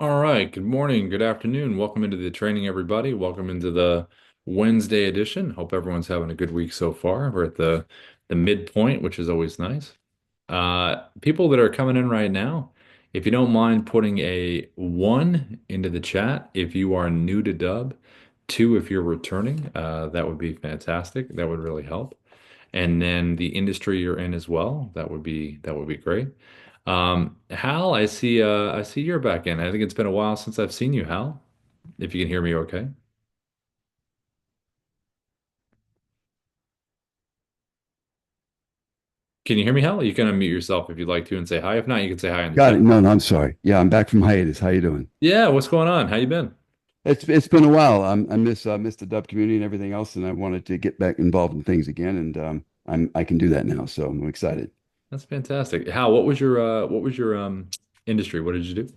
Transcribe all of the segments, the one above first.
All right. Good morning. Good afternoon. Welcome into the training, everybody. Welcome into the Wednesday edition. Hope everyone's having a good week so far. We're at the midpoint, which is always nice. People that are coming in right now, if you don't mind putting a one into the chat if you are new to Dub, two if you're returning, that would be fantastic. That would really help. And then the industry you're in as well. That would be great. Hal, I see you're back in. I think it's been a while since I've seen you, Hal. If you can hear me okay. Can you hear me, Hal? You can unmute yourself if you'd like to and say hi. If not, you can say hi in the Got chat. it. No, no, I'm sorry. Yeah, I'm back from hiatus. How you doing? Yeah, what's going on? How you been? It's been a while. I miss the Dub community and everything else, and I wanted to get back involved in things again, and I can do that now, so I'm excited. That's fantastic. Hal, what was your industry? What did you do?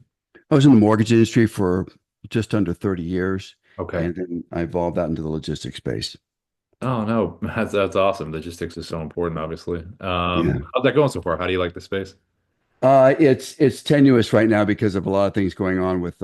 I was in the mortgage industry for just under 30 years, Okay. and then I evolved out into the logistics space. Oh no, that's awesome. Logistics is so important, obviously. Yeah. How's that going so far? How do you like the space? It's tenuous right now because of a lot of things going on with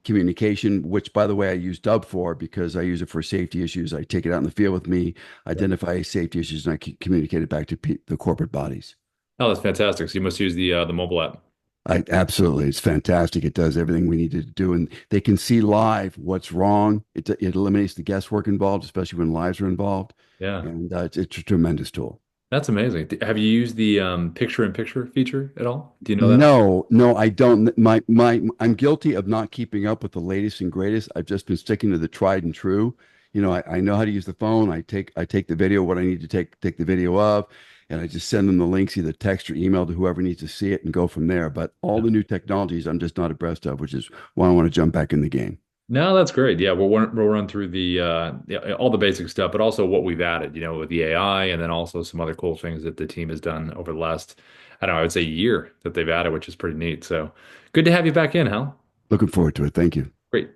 communication, which, by the way, I use Dub for because I use it for safety issues. I take it out in the field with me, Yeah. identify safety issues, and communicate it back to the corporate bodies. Oh, that's fantastic. So you must use the mobile app. I absolutely, it's fantastic. It does everything we need to do, and they can see live what's wrong. It eliminates the guesswork involved, especially when lives are involved, Yeah. and it's a tremendous tool. That's amazing. Have you used the picture-in-picture feature at all? Do you know that? No, no, I don't. I'm guilty of not keeping up with the latest and greatest. I've just been sticking to the tried and true. I know how to use the phone. I take the video, what I need to take the video of, and I just send them the links, either text or email to whoever needs to see it and go from there. But all Yeah. the new technologies, I'm just not abreast of, which is why I want to jump back in the game. No, that's great. Yeah, we'll run through yeah, all the basic stuff, but also what we've added, with the AI, and then also some other cool things that the team has done over the last, I don't know, I would say year that they've added, which is pretty neat. So good to have you back in, Hal. Looking forward to it. Thank you. Great.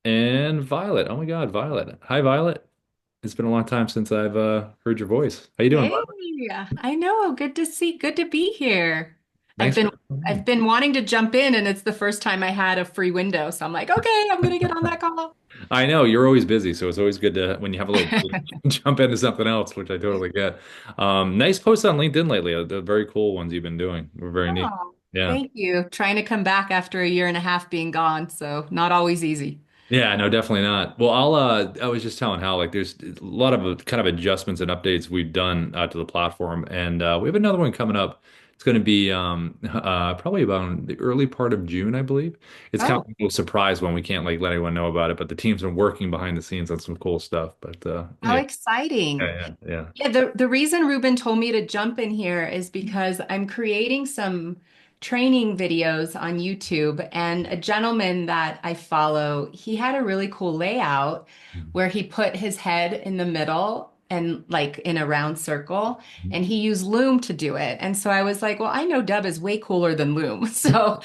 And Violet. Oh my God, Violet. Hi, Violet. It's been a long time since I've heard your voice. How you doing, Hey, Violet? I know. Good to be here. I've Thanks been for. I've been wanting to jump in and it's the first time I had a free window. So I'm like, okay, I'm gonna get on that call. I know you're always busy, so it's always good to when you have a little break, jump into something else, which I totally get. Nice posts on LinkedIn lately. The very cool ones you've been doing were very neat. Oh, Yeah. thank you. Trying to come back after a year and a half being gone, so not always easy. Yeah, no, definitely not. Well, I was just telling Hal, like there's a lot of kind of adjustments and updates we've done to the platform, and we have another one coming up. It's going to be probably about the early part of June, I believe. It's kind of Oh, a little surprise when we can't like let anyone know about it, but the team's been working behind the scenes on some cool stuff. But how yeah, exciting. yeah. Yeah, the reason Ruben told me to jump in here is because I'm creating some training videos on YouTube, and a gentleman that I follow, he had a really cool layout where he put his head in the middle and like in a round circle, and he used Loom to do it. And so I was like, well, I know Dub is way cooler than Loom. So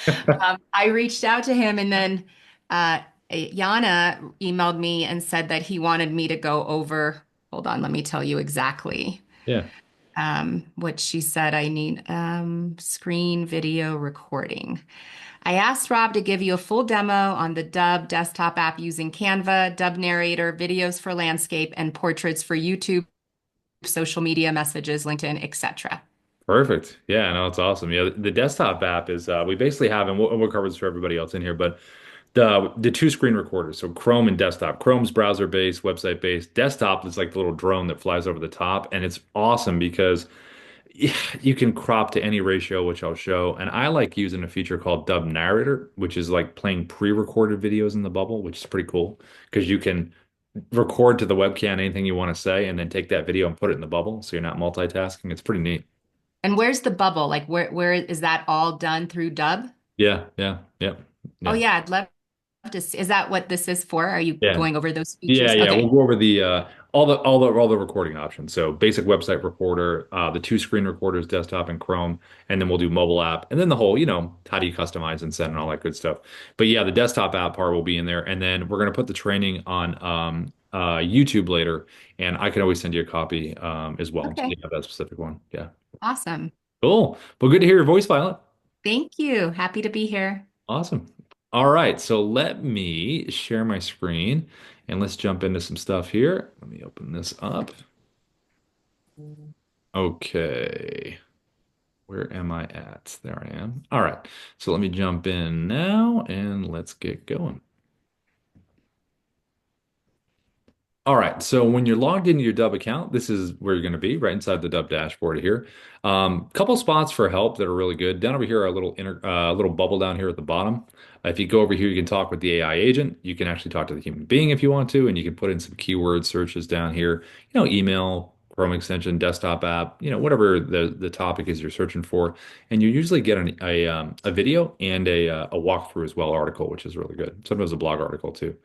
I reached out to him, and then uh, Yana emailed me and said that he wanted me to go over. Hold on, let me tell you exactly Yeah. what she said. I need screen video recording. I asked Rob to give you a full demo on the Dub desktop app using Canva, Dub Narrator, videos for landscape, and portraits for YouTube, social media messages, LinkedIn, etc. Perfect. Yeah, no, it's awesome. Yeah, the desktop app is we basically have, and we'll cover this for everybody else in here, but the two screen recorders, so Chrome and desktop. Chrome's browser based, website based. Desktop is like the little drone that flies over the top, and it's awesome because yeah, you can crop to any ratio, which I'll show. And I like using a feature called Dub Narrator, which is like playing pre-recorded videos in the bubble, which is pretty cool because you can record to the webcam anything you want to say and then take that video and put it in the bubble, so you're not multitasking. It's pretty neat. And where's the bubble? Like where is that all done through Dub? Yeah, Oh yeah. yeah, I'd love to see. Is that what this is for? Are you Yeah. going over those Yeah, features? yeah. We'll Okay. go over the all the recording options. So basic website recorder, the two screen recorders, desktop and Chrome, and then we'll do mobile app, and then the whole, how do you customize and send and all that good stuff. But yeah, the desktop app part will be in there, and then we're gonna put the training on YouTube later, and I can always send you a copy as well. So you Okay. have that specific one. Yeah. Awesome. Cool. Well, good to hear your voice, Violet. Thank you. Happy to be here. Awesome. All right, so let me share my screen and let's jump into some stuff here. Let me open this up. Okay, where am I at? There I am. All right, so let me jump in now and let's get going. All right, so when you're logged into your Dubb account, this is where you're going to be, right inside the Dubb dashboard here. Couple spots for help that are really good. Down over here, a little bubble down here at the bottom. If you go over here, you can talk with the AI agent. You can actually talk to the human being if you want to, and you can put in some keyword searches down here. Email, Chrome extension, desktop app, whatever the topic is you're searching for, and you usually get a video and a walkthrough as well article, which is really good. Sometimes a blog article too.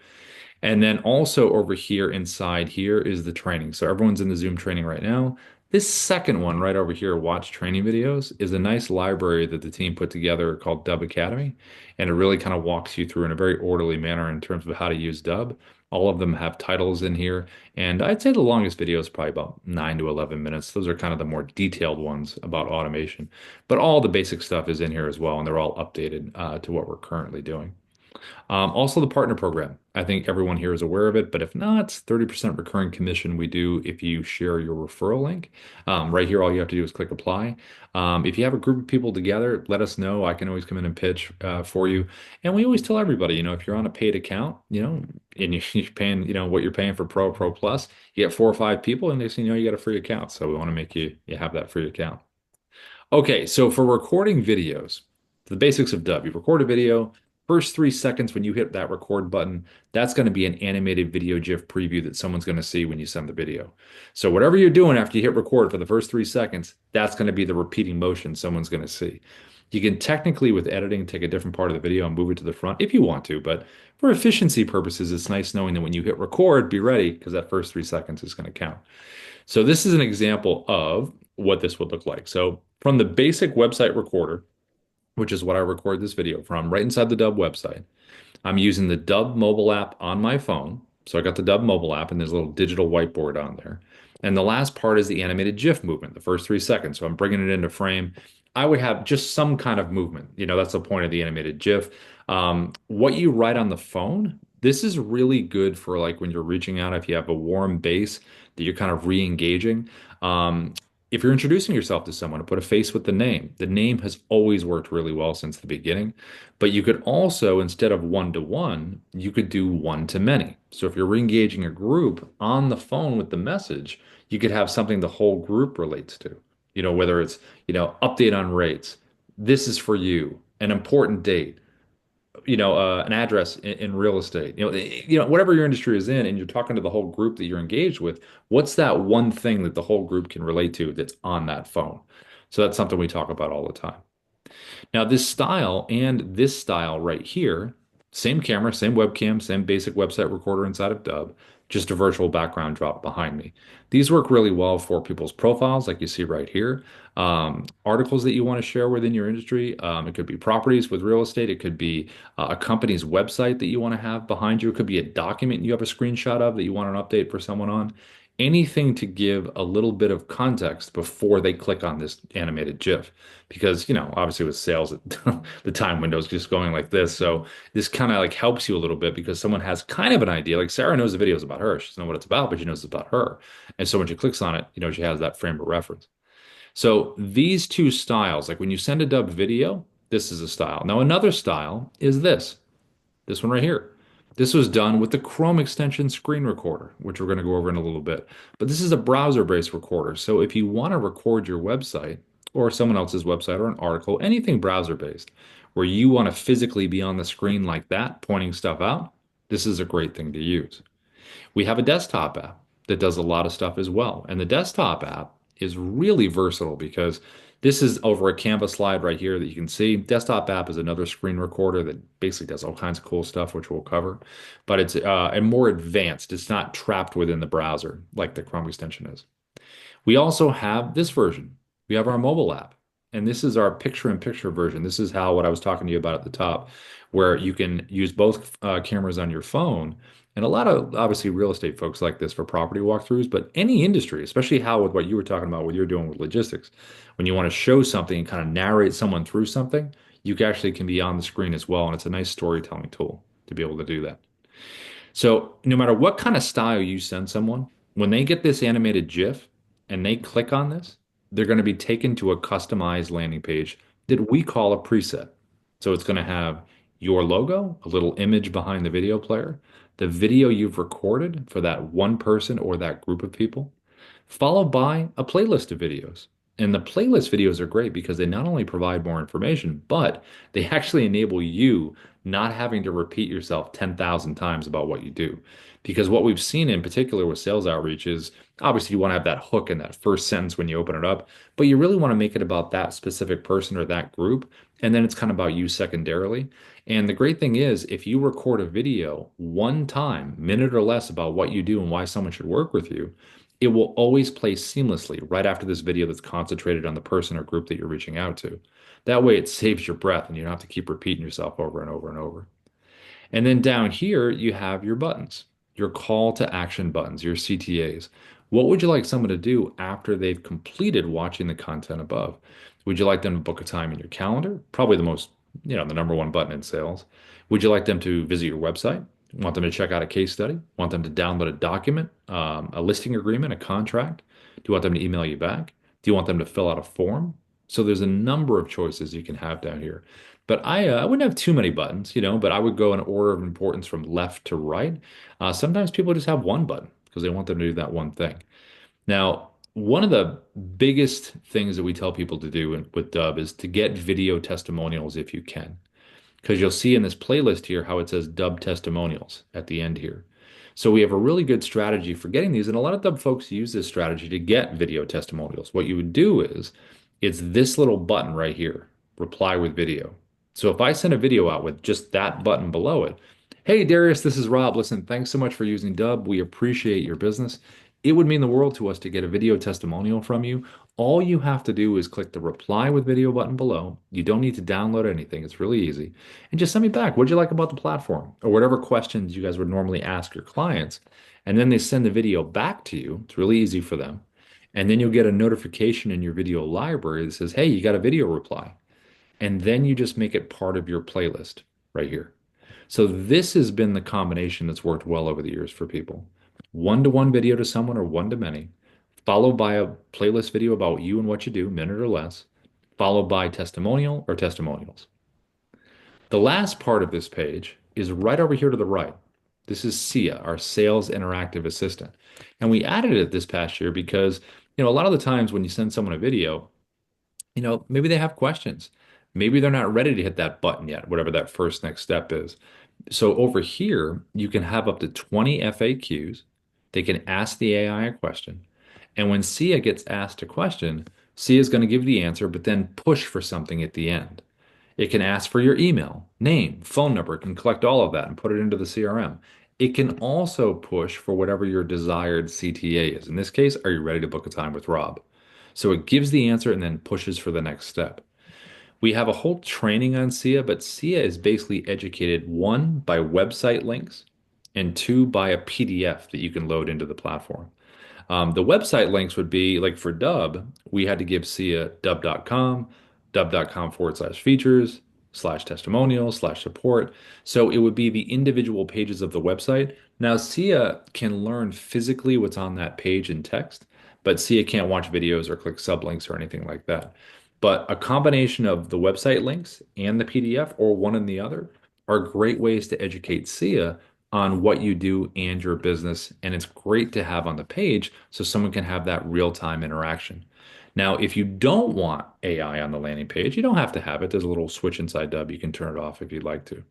And then also over here inside here is the training. So everyone's in the Zoom training right now. This second one right over here, watch training videos, is a nice library that the team put together called Dubb Academy. And it really kind of walks you through in a very orderly manner in terms of how to use Dubb. All of them have titles in here. And I'd say the longest video is probably about 9 to 11 minutes. Those are kind of the more detailed ones about automation. But all the basic stuff is in here as well. And they're all updated to what we're currently doing. Also, the partner program. I think everyone here is aware of it, but if not, 30% recurring commission we do if you share your referral link. Right here, all you have to do is click apply. If you have a group of people together, let us know. I can always come in and pitch for you. And we always tell everybody, if you're on a paid account, and you're paying, what you're paying for Pro Plus, you get 4 or 5 people, and next thing you know, you got a free account. So we want to make you have that free account. Okay, so for recording videos, the basics of Dubb, you record a video, first 3 seconds when you hit that record button, that's going to be an animated video GIF preview that someone's going to see when you send the video. So whatever you're doing after you hit record for the first 3 seconds, that's going to be the repeating motion someone's going to see. You can technically, with editing, take a different part of the video and move it to the front if you want to, but for efficiency purposes, it's nice knowing that when you hit record, be ready because that first 3 seconds is going to count. So this is an example of what this would look like. So from the basic website recorder, which is what I record this video from, right inside the Dubb website, I'm using the Dubb mobile app on my phone. So I got the Dubb mobile app and there's a little digital whiteboard on there. And the last part is the animated GIF movement, the first 3 seconds. So I'm bringing it into frame. I would have just some kind of movement. That's the point of the animated GIF. What you write on the phone, this is really good for like when you're reaching out, if you have a warm base that you're kind of re-engaging. If you're introducing yourself to someone, to put a face with the name. The name has always worked really well since the beginning. But you could also, instead of one-to-one, you could do one-to-many. So if you're re-engaging a group on the phone with the message, you could have something the whole group relates to. Whether it's, update on rates, this is for you, an important date, an address in real estate, whatever your industry is in, and you're talking to the whole group that you're engaged with, what's that one thing that the whole group can relate to that's on that phone? So that's something we talk about all the time. Now, this style and this style right here, same camera, same webcam, same basic website recorder inside of Dubb, just a virtual background drop behind me. These work really well for people's profiles, like you see right here. Articles that you want to share within your industry. It could be properties with real estate. It could be a company's website that you want to have behind you. It could be a document you have a screenshot of that you want an update for someone on. Anything to give a little bit of context before they click on this animated GIF. Because, obviously with sales, the time window is just going like this. So this kind of like helps you a little bit because someone has kind of an idea. Like Sarah knows the video is about her. She doesn't know what it's about, but she knows it's about her. And so when she clicks on it, she has that frame of reference. So these two styles, like when you send a Dubb video, this is a style. Now another style is this one right here. This was done with the Chrome extension screen recorder, which we're going to go over in a little bit. But this is a browser-based recorder. So if you want to record your website or someone else's website or an article, anything browser-based, where you want to physically be on the screen like that, pointing stuff out, this is a great thing to use. We have a desktop app that does a lot of stuff as well. And the desktop app is really versatile because this is over a Canva slide right here that you can see. Desktop app is another screen recorder that basically does all kinds of cool stuff, which we'll cover. But it's and more advanced. It's not trapped within the browser like the Chrome extension is. We also have this version. We have our mobile app. And this is our picture-in-picture version. This is how what I was talking to you about at the top, where you can use both cameras on your phone. And a lot of obviously real estate folks like this for property walkthroughs, but any industry, especially how with what you were talking about, what you're doing with logistics, when you want to show something and kind of narrate someone through something, you actually can be on the screen as well. And it's a nice storytelling tool to be able to do that. So no matter what kind of style you send someone, when they get this animated GIF and they click on this, they're going to be taken to a customized landing page that we call a preset. So it's going to have your logo, a little image behind the video player, the video you've recorded for that one person or that group of people, followed by a playlist of videos. And the playlist videos are great because they not only provide more information, but they actually enable you not having to repeat yourself 10,000 times about what you do. Because what we've seen in particular with sales outreach is obviously you want to have that hook in that first sentence when you open it up, but you really want to make it about that specific person or that group. And then it's kind of about you secondarily. And the great thing is, if you record a video one time, minute or less, about what you do and why someone should work with you, it will always play seamlessly right after this video that's concentrated on the person or group that you're reaching out to. That way it saves your breath and you don't have to keep repeating yourself over and over and over. And then down here, you have your buttons, your call to action buttons, your CTAs. What would you like someone to do after they've completed watching the content above? Would you like them to book a time in your calendar? Probably the most, the number one button in sales. Would you like them to visit your website? Want them to check out a case study? Want them to download a document, a listing agreement, a contract? Do you want them to email you back? Do you want them to fill out a form? So there's a number of choices you can have down here. But I wouldn't have too many buttons, but I would go in order of importance from left to right. Sometimes people just have one button because they want them to do that one thing. Now, one of the biggest things that we tell people to do with Dubb is to get video testimonials if you can. Because you'll see in this playlist here how it says Dubb testimonials at the end here. So we have a really good strategy for getting these, and a lot of Dubb folks use this strategy to get video testimonials. What you would do is it's this little button right here, reply with video. So if I send a video out with just that button below it, hey Darius, this is Rob. Listen, thanks so much for using Dubb. We appreciate your business. It would mean the world to us to get a video testimonial from you. All you have to do is click the reply with video button below. You don't need to download anything. It's really easy. And just send me back. What'd you like about the platform? Or whatever questions you guys would normally ask your clients. And then they send the video back to you. It's really easy for them. And then you'll get a notification in your video library that says, hey, you got a video reply. And then you just make it part of your playlist right here. So this has been the combination that's worked well over the years for people. One-to-one video to someone or one-to-many, followed by a playlist video about you and what you do, minute or less, followed by testimonial or testimonials. The last part of this page is right over here to the right. This is Sia, our sales interactive assistant. And we added it this past year because, a lot of the times when you send someone a video, maybe they have questions. Maybe they're not ready to hit that button yet, whatever that first next step is. So over here, you can have up to 20 FAQs. They can ask the AI a question. And when Sia gets asked a question, Sia is going to give the answer, but then push for something at the end. It can ask for your email, name, phone number. It can collect all of that and put it into the CRM. It can also push for whatever your desired CTA is. In this case, are you ready to book a time with Rob? So it gives the answer and then pushes for the next step. We have a whole training on SIA, but SIA is basically educated, one, by website links, and two, by a PDF that you can load into the platform. The website links would be like for Dubb, we had to give SIA dubb.com, dubb.com/features/testimonials/support. So it would be the individual pages of the website. Now, SIA can learn physically what's on that page in text, but SIA can't watch videos or click sublinks or anything like that. But a combination of the website links and the PDF, or one and the other, are great ways to educate SIA on what you do and your business. And it's great to have on the page so someone can have that real-time interaction. Now, if you don't want AI on the landing page, you don't have to have it. There's a little switch inside Dubb. You can turn it off if you'd like to.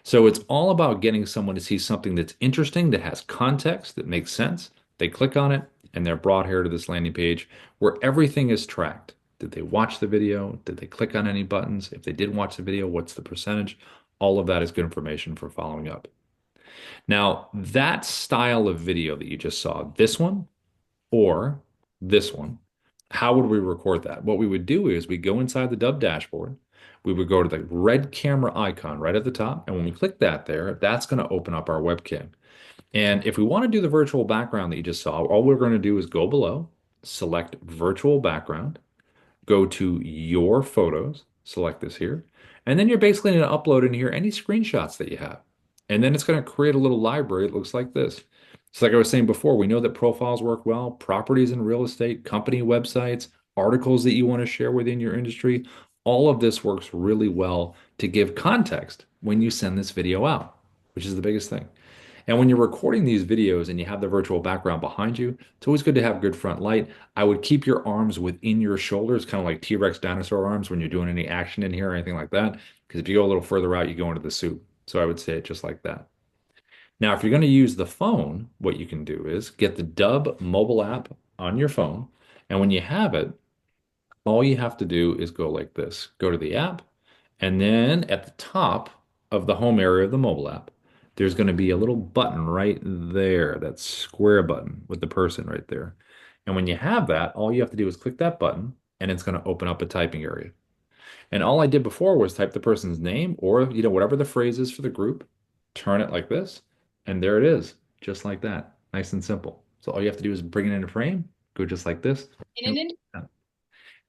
So it's all about getting someone to see something that's interesting, that has context, that makes sense. They click on it and they're brought here to this landing page where everything is tracked. Did they watch the video? Did they click on any buttons? If they did watch the video, what's the percentage? All of that is good information for following up. Now, that style of video that you just saw, this one or this one, how would we record that? What we would do is we go inside the Dubb dashboard. We would go to the red camera icon right at the top. And when we click that there, that's going to open up our webcam. And if we want to do the virtual background that you just saw, all we're going to do is go below, select virtual background, go to your photos, select this here. And then you're basically going to upload in here any screenshots that you have. And then it's going to create a little library that looks like this. So like I was saying before, we know that profiles work well, properties in real estate, company websites, articles that you want to share within your industry. All of this works really well to give context when you send this video out, which is the biggest thing. And when you're recording these videos and you have the virtual background behind you, it's always good to have good front light. I would keep your arms within your shoulders, kind of like T-Rex dinosaur arms when you're doing any action in here or anything like that. Because if you go a little further out, you go into the soup. So I would say it just like that. Now, if you're going to use the phone, what you can do is get the Dubb mobile app on your phone. And when you have it, all you have to do is go like this. Go to the app, and then at the top of the home area of the mobile app, there's going to be a little button right there, that square button with the person right there. And when you have that, all you have to do is click that button, and it's going to open up a typing area. And all I did before was type the person's name or, whatever the phrase is for the group, turn it like this, and there it is, just like that. Nice and simple. So all you have to do is bring it in a frame, go just like this.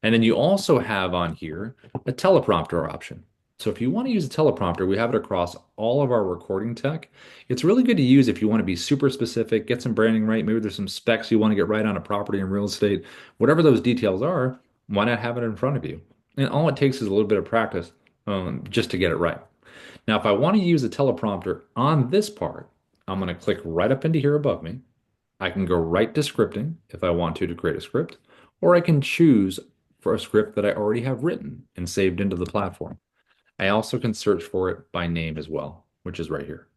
And then you also have on here a teleprompter option. So if you want to use a teleprompter, we have it across all of our recording tech. It's really good to use if you want to be super specific, get some branding right. Maybe there's some specs you want to get right on a property in real estate. Whatever those details are, why not have it in front of you? And all it takes is a little bit of practice just to get it right. Now, if I want to use a teleprompter on this part, I'm going to click right up into here above me. I can go right to scripting if I want to create a script, or I can choose for a script that I already have written and saved into the platform. I also can search for it by name as well, which is right here.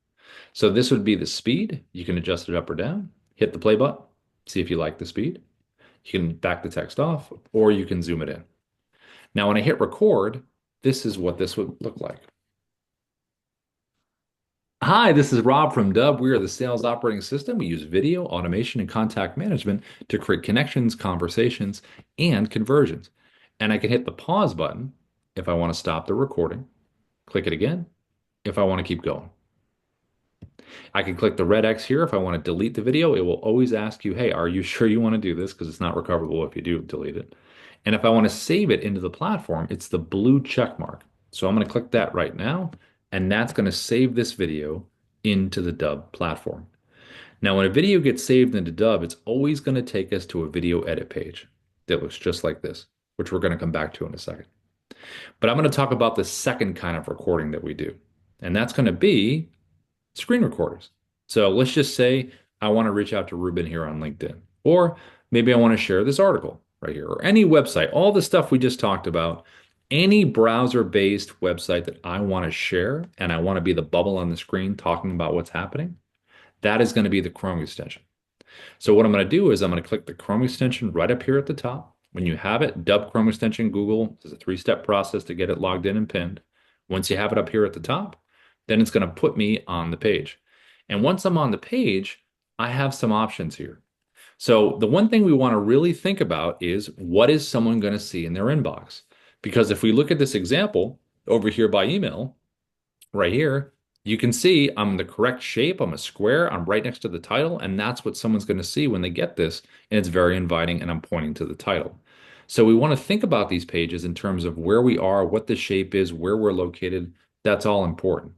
So this would be the speed. You can adjust it up or down, hit the play button, see if you like the speed. You can back the text off, or you can zoom it in. Now, when I hit record, this is what this would look like. Hi, this is Rob from Dubb. We are the sales operating system. We use video, automation, and contact management to create connections, conversations, and conversions. And I can hit the pause button if I want to stop the recording, click it again if I want to keep going. I can click the red X here if I want to delete the video. It will always ask you, hey, are you sure you want to do this? Because it's not recoverable if you do delete it. And if I want to save it into the platform, it's the blue check mark. So I'm going to click that right now, and that's going to save this video into the Dubb platform. Now, when a video gets saved into Dubb, it's always going to take us to a video edit page that looks just like this, which we're going to come back to in a second. But I'm going to talk about the second kind of recording that we do, and that's going to be screen recorders. So let's just say I want to reach out to Ruben here on LinkedIn, or maybe I want to share this article right here, or any website, all the stuff we just talked about, any browser-based website that I want to share and I want to be the bubble on the screen talking about what's happening, that is going to be the Chrome extension. So what I'm going to do is I'm going to click the Chrome extension right up here at the top. When you have it, Dubb Chrome extension Google. There's a 3-step process to get it logged in and pinned. Once you have it up here at the top, then it's going to put me on the page. And once I'm on the page, I have some options here. So the one thing we want to really think about is, what is someone going to see in their inbox? Because if we look at this example over here by email, right here, you can see I'm the correct shape. I'm a square. I'm right next to the title. And that's what someone's going to see when they get this. And it's very inviting. And I'm pointing to the title. So we want to think about these pages in terms of where we are, what the shape is, where we're located. That's all important.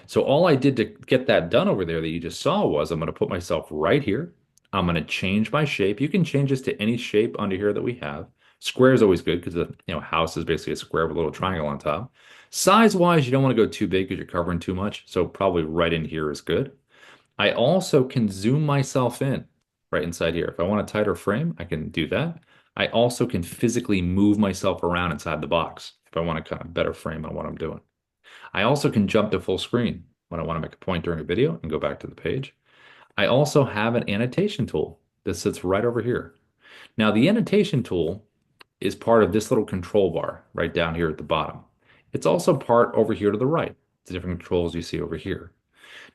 So all I did to get that done over there that you just saw was I'm going to put myself right here. I'm going to change my shape. You can change this to any shape under here that we have. Square is always good because the house is basically a square with a little triangle on top. Size-wise, you don't want to go too big because you're covering too much. So probably right in here is good. I also can zoom myself in right inside here. If I want a tighter frame, I can do that. I also can physically move myself around inside the box if I want a kind of better frame on what I'm doing. I also can jump to full screen when I want to make a point during a video and go back to the page. I also have an annotation tool that sits right over here. Now, the annotation tool is part of this little control bar right down here at the bottom. It's also part over here to the right. The different controls you see over here.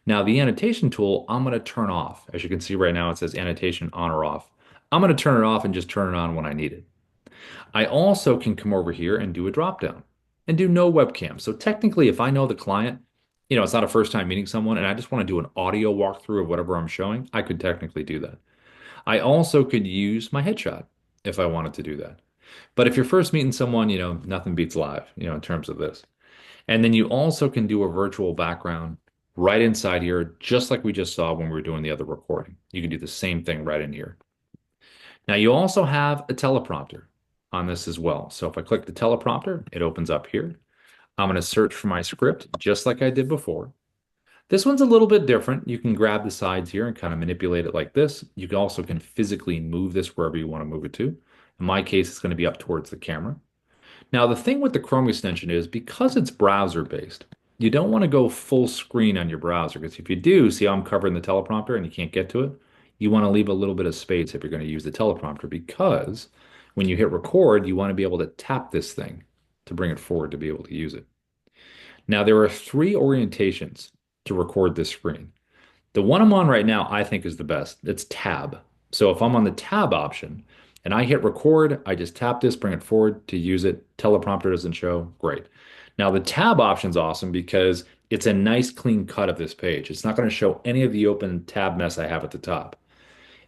Now, the annotation tool, I'm going to turn off. As you can see right now, it says annotation on or off. I'm going to turn it off and just turn it on when I need it. I also can come over here and do a drop down and do no webcam. So technically, if I know the client, it's not a first time meeting someone and I just want to do an audio walkthrough of whatever I'm showing, I could technically do that. I also could use my headshot if I wanted to do that. But if you're first meeting someone, nothing beats live, in terms of this. And then you also can do a virtual background right inside here, just like we just saw when we were doing the other recording. You can do the same thing right in here. Now you also have a teleprompter on this as well. So if I click the teleprompter, it opens up here. I'm going to search for my script just like I did before. This one's a little bit different. You can grab the sides here and kind of manipulate it like this. You also can physically move this wherever you want to move it to. In my case, it's going to be up towards the camera. Now, the thing with the Chrome extension is because it's browser based, you don't want to go full screen on your browser because if you do, see how I'm covering the teleprompter and you can't get to it? You want to leave a little bit of space if you're going to use the teleprompter because when you hit record, you want to be able to tap this thing to bring it forward to be able to use it. Now, there are three orientations to record this screen. The one I'm on right now, I think is the best. It's tab. So if I'm on the tab option and I hit record, I just tap this, bring it forward to use it. Teleprompter doesn't show. Great. Now the tab option's awesome because it's a nice clean cut of this page. It's not going to show any of the open tab mess I have at the top.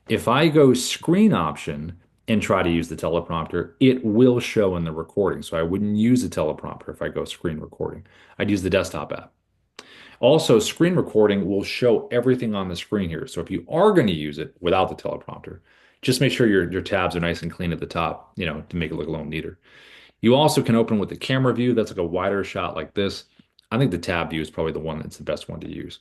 If I go screen option and try to use the teleprompter, it will show in the recording. So I wouldn't use the teleprompter if I go screen recording. I'd use the desktop app. Also, screen recording will show everything on the screen here. So if you are going to use it without the teleprompter, just make sure your tabs are nice and clean at the top, to make it look a little neater. You also can open with the camera view. That's like a wider shot like this. I think the tab view is probably the one that's the best one to use.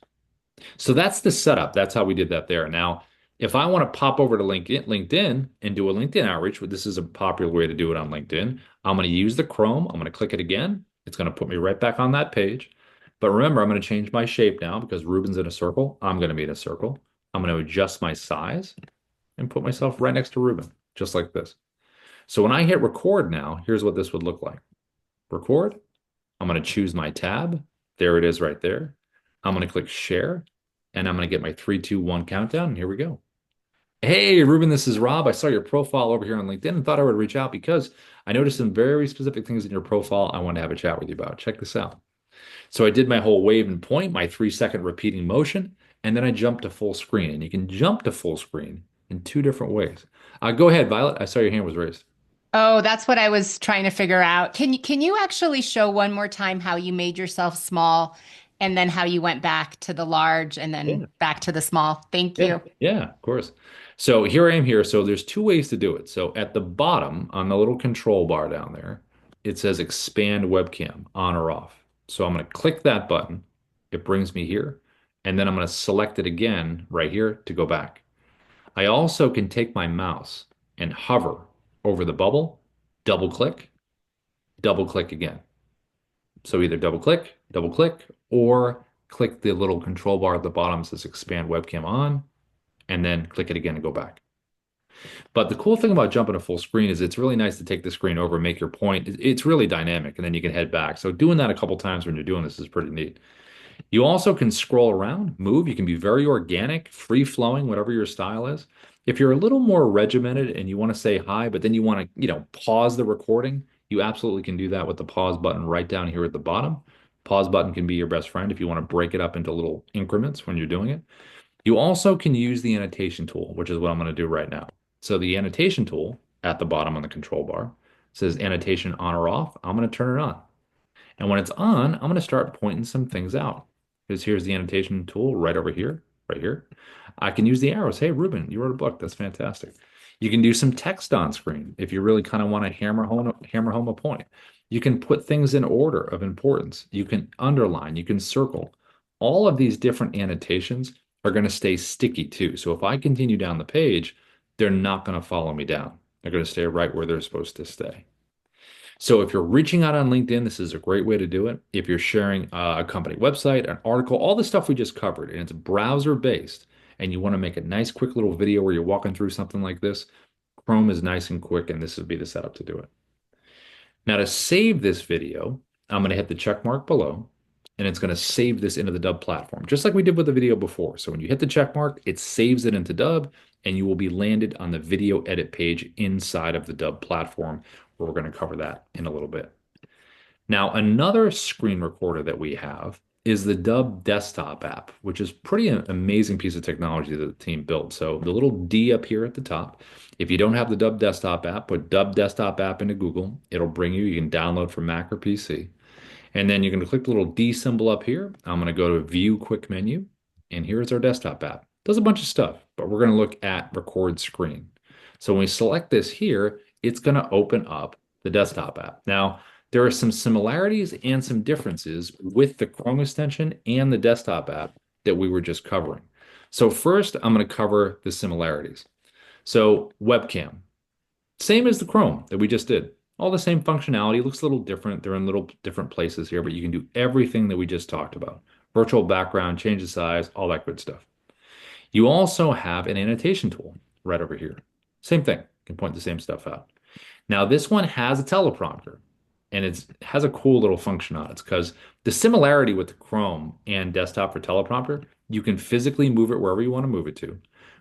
So that's the setup. That's how we did that there. Now, if I want to pop over to LinkedIn and do a LinkedIn outreach, this is a popular way to do it on LinkedIn. I'm going to use the Chrome. I'm going to click it again. It's going to put me right back on that page. But remember, I'm going to change my shape now because Ruben's in a circle. I'm going to be in a circle. I'm going to adjust my size and put myself right next to Ruben, just like this. So when I hit record now, here's what this would look like. Record. I'm going to choose my tab. There it is right there. I'm going to click share and I'm going to get my 3, 2, 1 countdown. And here we go. Hey, Ruben, this is Rob. I saw your profile over here on LinkedIn and thought I would reach out because I noticed some very specific things in your profile I want to have a chat with you about. Check this out. So I did my whole wave and point, my 3-second repeating motion, and then I jumped to full screen. And you can jump to full screen in 2 different ways. Go ahead, Violet. I saw your hand was raised. Oh, that's what I was trying to figure out. Can you actually show one more time how you made yourself small and then how you went back to the large and then Yeah. back to the small? Thank Yeah, you. yeah, of course. So here I am here. So there's 2 ways to do it. So at the bottom on the little control bar down there, it says expand webcam on or off. So I'm going to click that button. It brings me here. And then I'm going to select it again right here to go back. I also can take my mouse and hover over the bubble, double click again. So either double click, or click the little control bar at the bottom that says expand webcam on, and then click it again and go back. But the cool thing about jumping to full screen is it's really nice to take the screen over and make your point. It's really dynamic, and then you can head back. So doing that a couple times when you're doing this is pretty neat. You also can scroll around, move. You can be very organic, free flowing, whatever your style is. If you're a little more regimented and you want to say hi, but then you want to, pause the recording, you absolutely can do that with the pause button right down here at the bottom. Pause button can be your best friend if you want to break it up into little increments when you're doing it. You also can use the annotation tool, which is what I'm going to do right now. So the annotation tool at the bottom on the control bar says annotation on or off. I'm going to turn it on. And when it's on, I'm going to start pointing some things out. Because here's the annotation tool right over here, right here. I can use the arrows. Hey, Ruben, you wrote a book. That's fantastic. You can do some text on screen if you really kind of want to hammer home a point. You can put things in order of importance. You can underline, you can circle. All of these different annotations are going to stay sticky too. So if I continue down the page, they're not going to follow me down. They're going to stay right where they're supposed to stay. So if you're reaching out on LinkedIn, this is a great way to do it. If you're sharing a company website, an article, all the stuff we just covered, and it's browser based, and you want to make a nice, quick little video where you're walking through something like this, Chrome is nice and quick, and this would be the setup to do it. Now to save this video, I'm going to hit the check mark below, and it's going to save this into the Dub platform, just like we did with the video before. So when you hit the check mark, it saves it into Dub, and you will be landed on the video edit page inside of the Dub platform, where we're going to cover that in a little bit. Now, another screen recorder that we have is the Dub desktop app, which is pretty amazing piece of technology that the team built. So the little D up here at the top, if you don't have the Dub desktop app, put Dub desktop app into Google. It'll bring you. You can download from Mac or PC. And then you're going to click the little D symbol up here. I'm going to go to View Quick Menu, and here's our desktop app. Does a bunch of stuff, but we're going to look at Record Screen. So when we select this here, it's going to open up the desktop app. Now, there are some similarities and some differences with the Chrome extension and the desktop app that we were just covering. So first, I'm going to cover the similarities. So webcam, same as the Chrome that we just did. All the same functionality, looks a little different. They're in little different places here, but you can do everything that we just talked about. Virtual background, change the size, all that good stuff. You also have an annotation tool right over here. Same thing, you can point the same stuff out. Now, this one has a teleprompter, and it has a cool little function on it. It's because the similarity with the Chrome and desktop for teleprompter, you can physically move it wherever you want to move it to.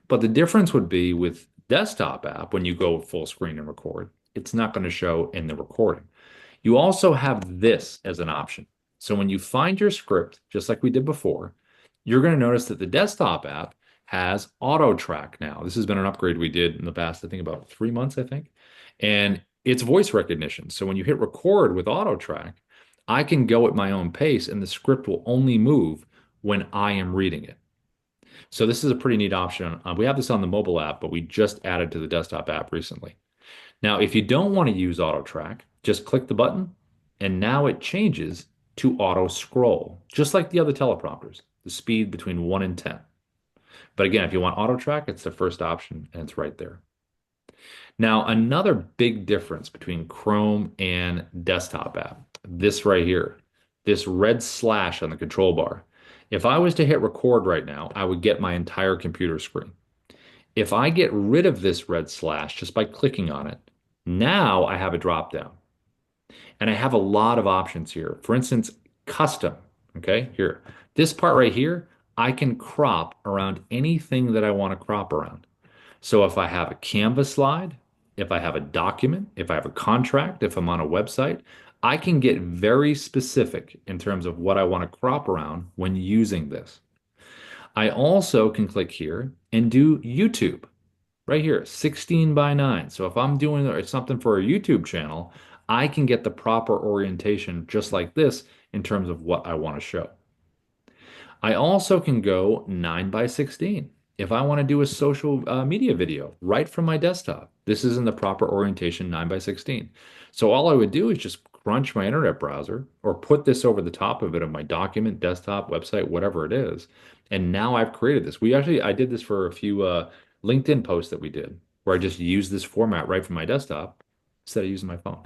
But the difference would be with desktop app, when you go full screen and record, it's not going to show in the recording. You also have this as an option. So when you find your script, just like we did before, you're going to notice that the desktop app has auto track now. This has been an upgrade we did in the past, I think about 3 months, I think. And it's voice recognition. So when you hit record with auto track, I can go at my own pace and the script will only move when I am reading it. So this is a pretty neat option. We have this on the mobile app, but we just added to the desktop app recently. Now, if you don't want to use auto track, just click the button and now it changes to auto scroll, just like the other teleprompters, the speed between 1 and 10. But again, if you want auto track, it's the first option and it's right there. Now, another big difference between Chrome and desktop app, this right here, this red slash on the control bar. If I was to hit record right now, I would get my entire computer screen. If I get rid of this red slash just by clicking on it, now I have a drop down. And I have a lot of options here. For instance, custom, okay? Here, this part right here, I can crop around anything that I want to crop around. So if I have a Canvas slide, if I have a document, if I have a contract, if I'm on a website, I can get very specific in terms of what I want to crop around when using this. I also can click here and do YouTube right here, 16 by 9. So if I'm doing something for a YouTube channel, I can get the proper orientation just like this in terms of what I want to show. I also can go 9 by 16. If I want to do a social media video right from my desktop, this is in the proper orientation 9 by 16. So all I would do is just crunch my internet browser or put this over the top of it on my document, desktop, website, whatever it is. And now I've created this. I did this for a few LinkedIn posts that we did where I just used this format right from my desktop instead of using my phone.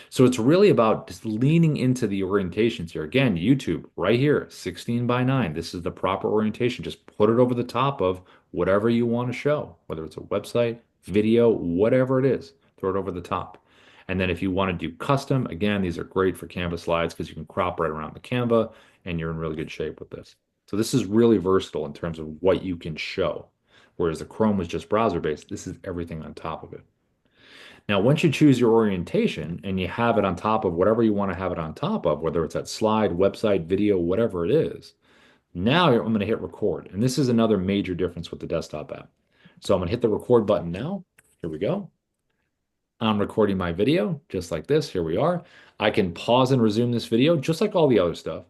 So it's really about just leaning into the orientations here. Again, YouTube right here, 16 by 9. This is the proper orientation. Just put it over the top of whatever you want to show, whether it's a website, video, whatever it is, throw it over the top. And then if you want to do custom, again, these are great for Canvas slides because you can crop right around the Canva and you're in really good shape with this. So this is really versatile in terms of what you can show. Whereas the Chrome was just browser-based, this is everything on top of it. Now, once you choose your orientation and you have it on top of whatever you want to have it on top of, whether it's that slide, website, video, whatever it is, now I'm going to hit record. And this is another major difference with the desktop app. So I'm going to hit the record button now. Here we go. I'm recording my video just like this. Here we are. I can pause and resume this video just like all the other stuff.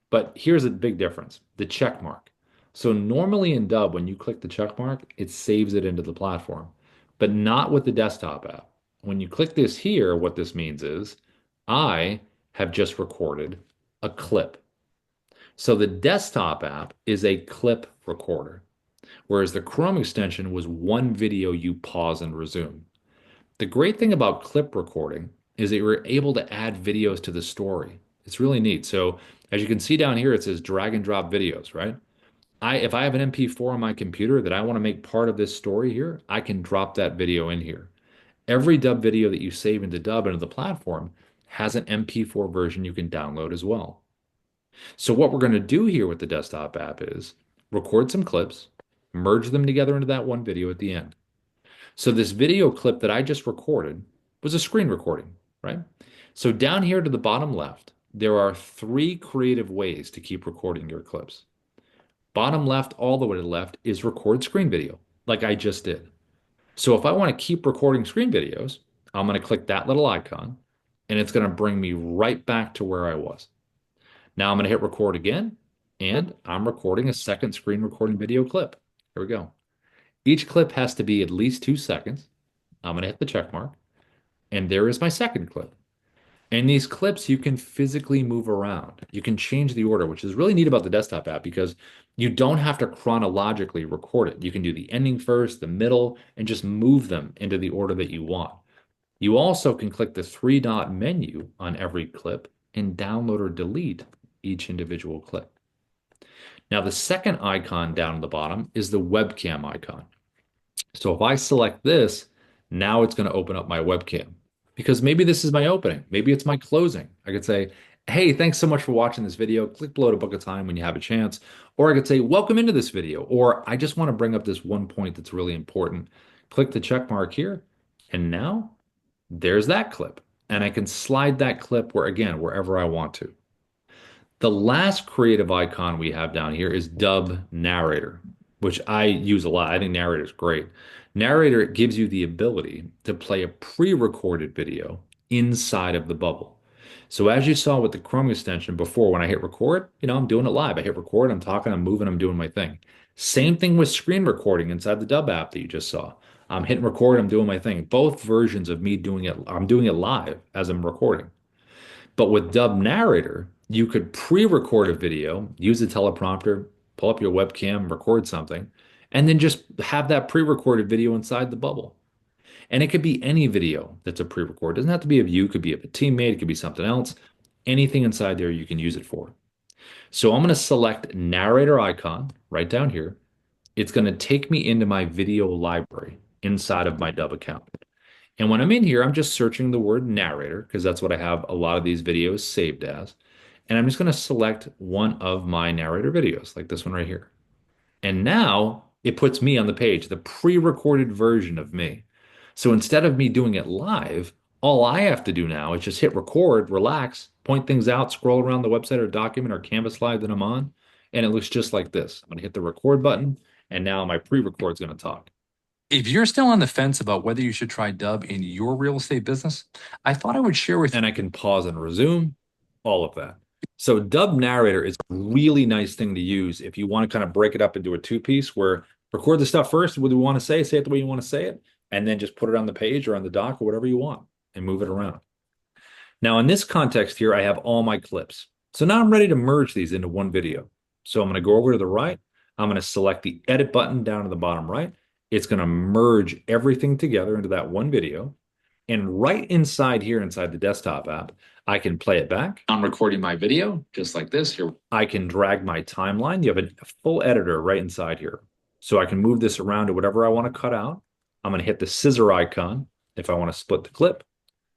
But here's a big difference, the check mark. So normally in Dub, when you click the check mark, it saves it into the platform, but not with the desktop app. When you click this here, what this means is I have just recorded a clip. So the desktop app is a clip recorder, whereas the Chrome extension was one video you pause and resume. The great thing about clip recording is that you're able to add videos to the story. It's really neat. So as you can see down here, it says drag and drop videos, right? If I have an MP4 on my computer that I want to make part of this story here, I can drop that video in here. Every Dub video that you save into Dub into the platform has an MP4 version you can download as well. So what we're going to do here with the desktop app is record some clips, merge them together into that one video at the end. So this video clip that I just recorded was a screen recording, right? So down here to the bottom left, there are three creative ways to keep recording your clips. Bottom left, all the way to the left, is record screen video, like I just did. So if I want to keep recording screen videos, I'm going to click that little icon, and it's going to bring me right back to where I was. Now I'm going to hit record again, and I'm recording a second screen recording video clip. Here we go. Each clip has to be at least 2 seconds. I'm going to hit the check mark, and there is my second clip. And these clips you can physically move around. You can change the order, which is really neat about the desktop app because you don't have to chronologically record it. You can do the ending first, the middle, and just move them into the order that you want. You also can click the three-dot menu on every clip and download or delete each individual clip. Now, the second icon down at the bottom is the webcam icon. So if I select this, now it's going to open up my webcam because maybe this is my opening. Maybe it's my closing. I could say, hey, thanks so much for watching this video. Click below to book a time when you have a chance. Or I could say, welcome into this video. Or I just want to bring up this one point that's really important. Click the check mark here. And now there's that clip. And I can slide that clip wherever I want to. The last creative icon we have down here is Dub Narrator, which I use a lot. I think Narrator is great. Narrator gives you the ability to play a pre-recorded video inside of the bubble. So as you saw with the Chrome extension before, when I hit record, I'm doing it live. I hit record, I'm talking, I'm moving, I'm doing my thing. Same thing with screen recording inside the Dubb app that you just saw. I'm hitting record, I'm doing my thing. Both versions of me doing it, I'm doing it live as I'm recording. But with Dub Narrator, you could pre-record a video, use a teleprompter, pull up your webcam, record something, and then just have that pre-recorded video inside the bubble. And it could be any video that's a pre-record. It doesn't have to be of you, it could be of a teammate, it could be something else. Anything inside there you can use it for. So I'm going to select narrator icon right down here. It's going to take me into my video library inside of my Dub account. And when I'm in here, I'm just searching the word narrator because that's what I have a lot of these videos saved as. And I'm just going to select one of my narrator videos, like this one right here. And now it puts me on the page, the pre-recorded version of me. So instead of me doing it live, all I have to do now is just hit record, relax, point things out, scroll around the website or document or Canvas slide that I'm on, and it looks just like this. I'm going to hit the record button, and now my pre-record is going to talk. If you're still on the fence about whether you should try Dubb in your real estate business, I thought I would share with you. And I can pause and resume, all of that. So Dub Narrator is a really nice thing to use if you want to kind of break it up into a two-piece where record the stuff first, what you want to say it the way you want to say it, and then just put it on the page or on the doc or whatever you want and move it around. Now in this context here, I have all my clips. So now I'm ready to merge these into one video. So I'm going to go over to the right. I'm going to select the edit button down to the bottom right. It's going to merge everything together into that one video. And right inside here, inside the desktop app, I can play it back. I'm recording my video just like this here. I can drag my timeline. You have a full editor right inside here. So I can move this around to whatever I want to cut out. I'm going to hit the scissor icon if I want to split the clip.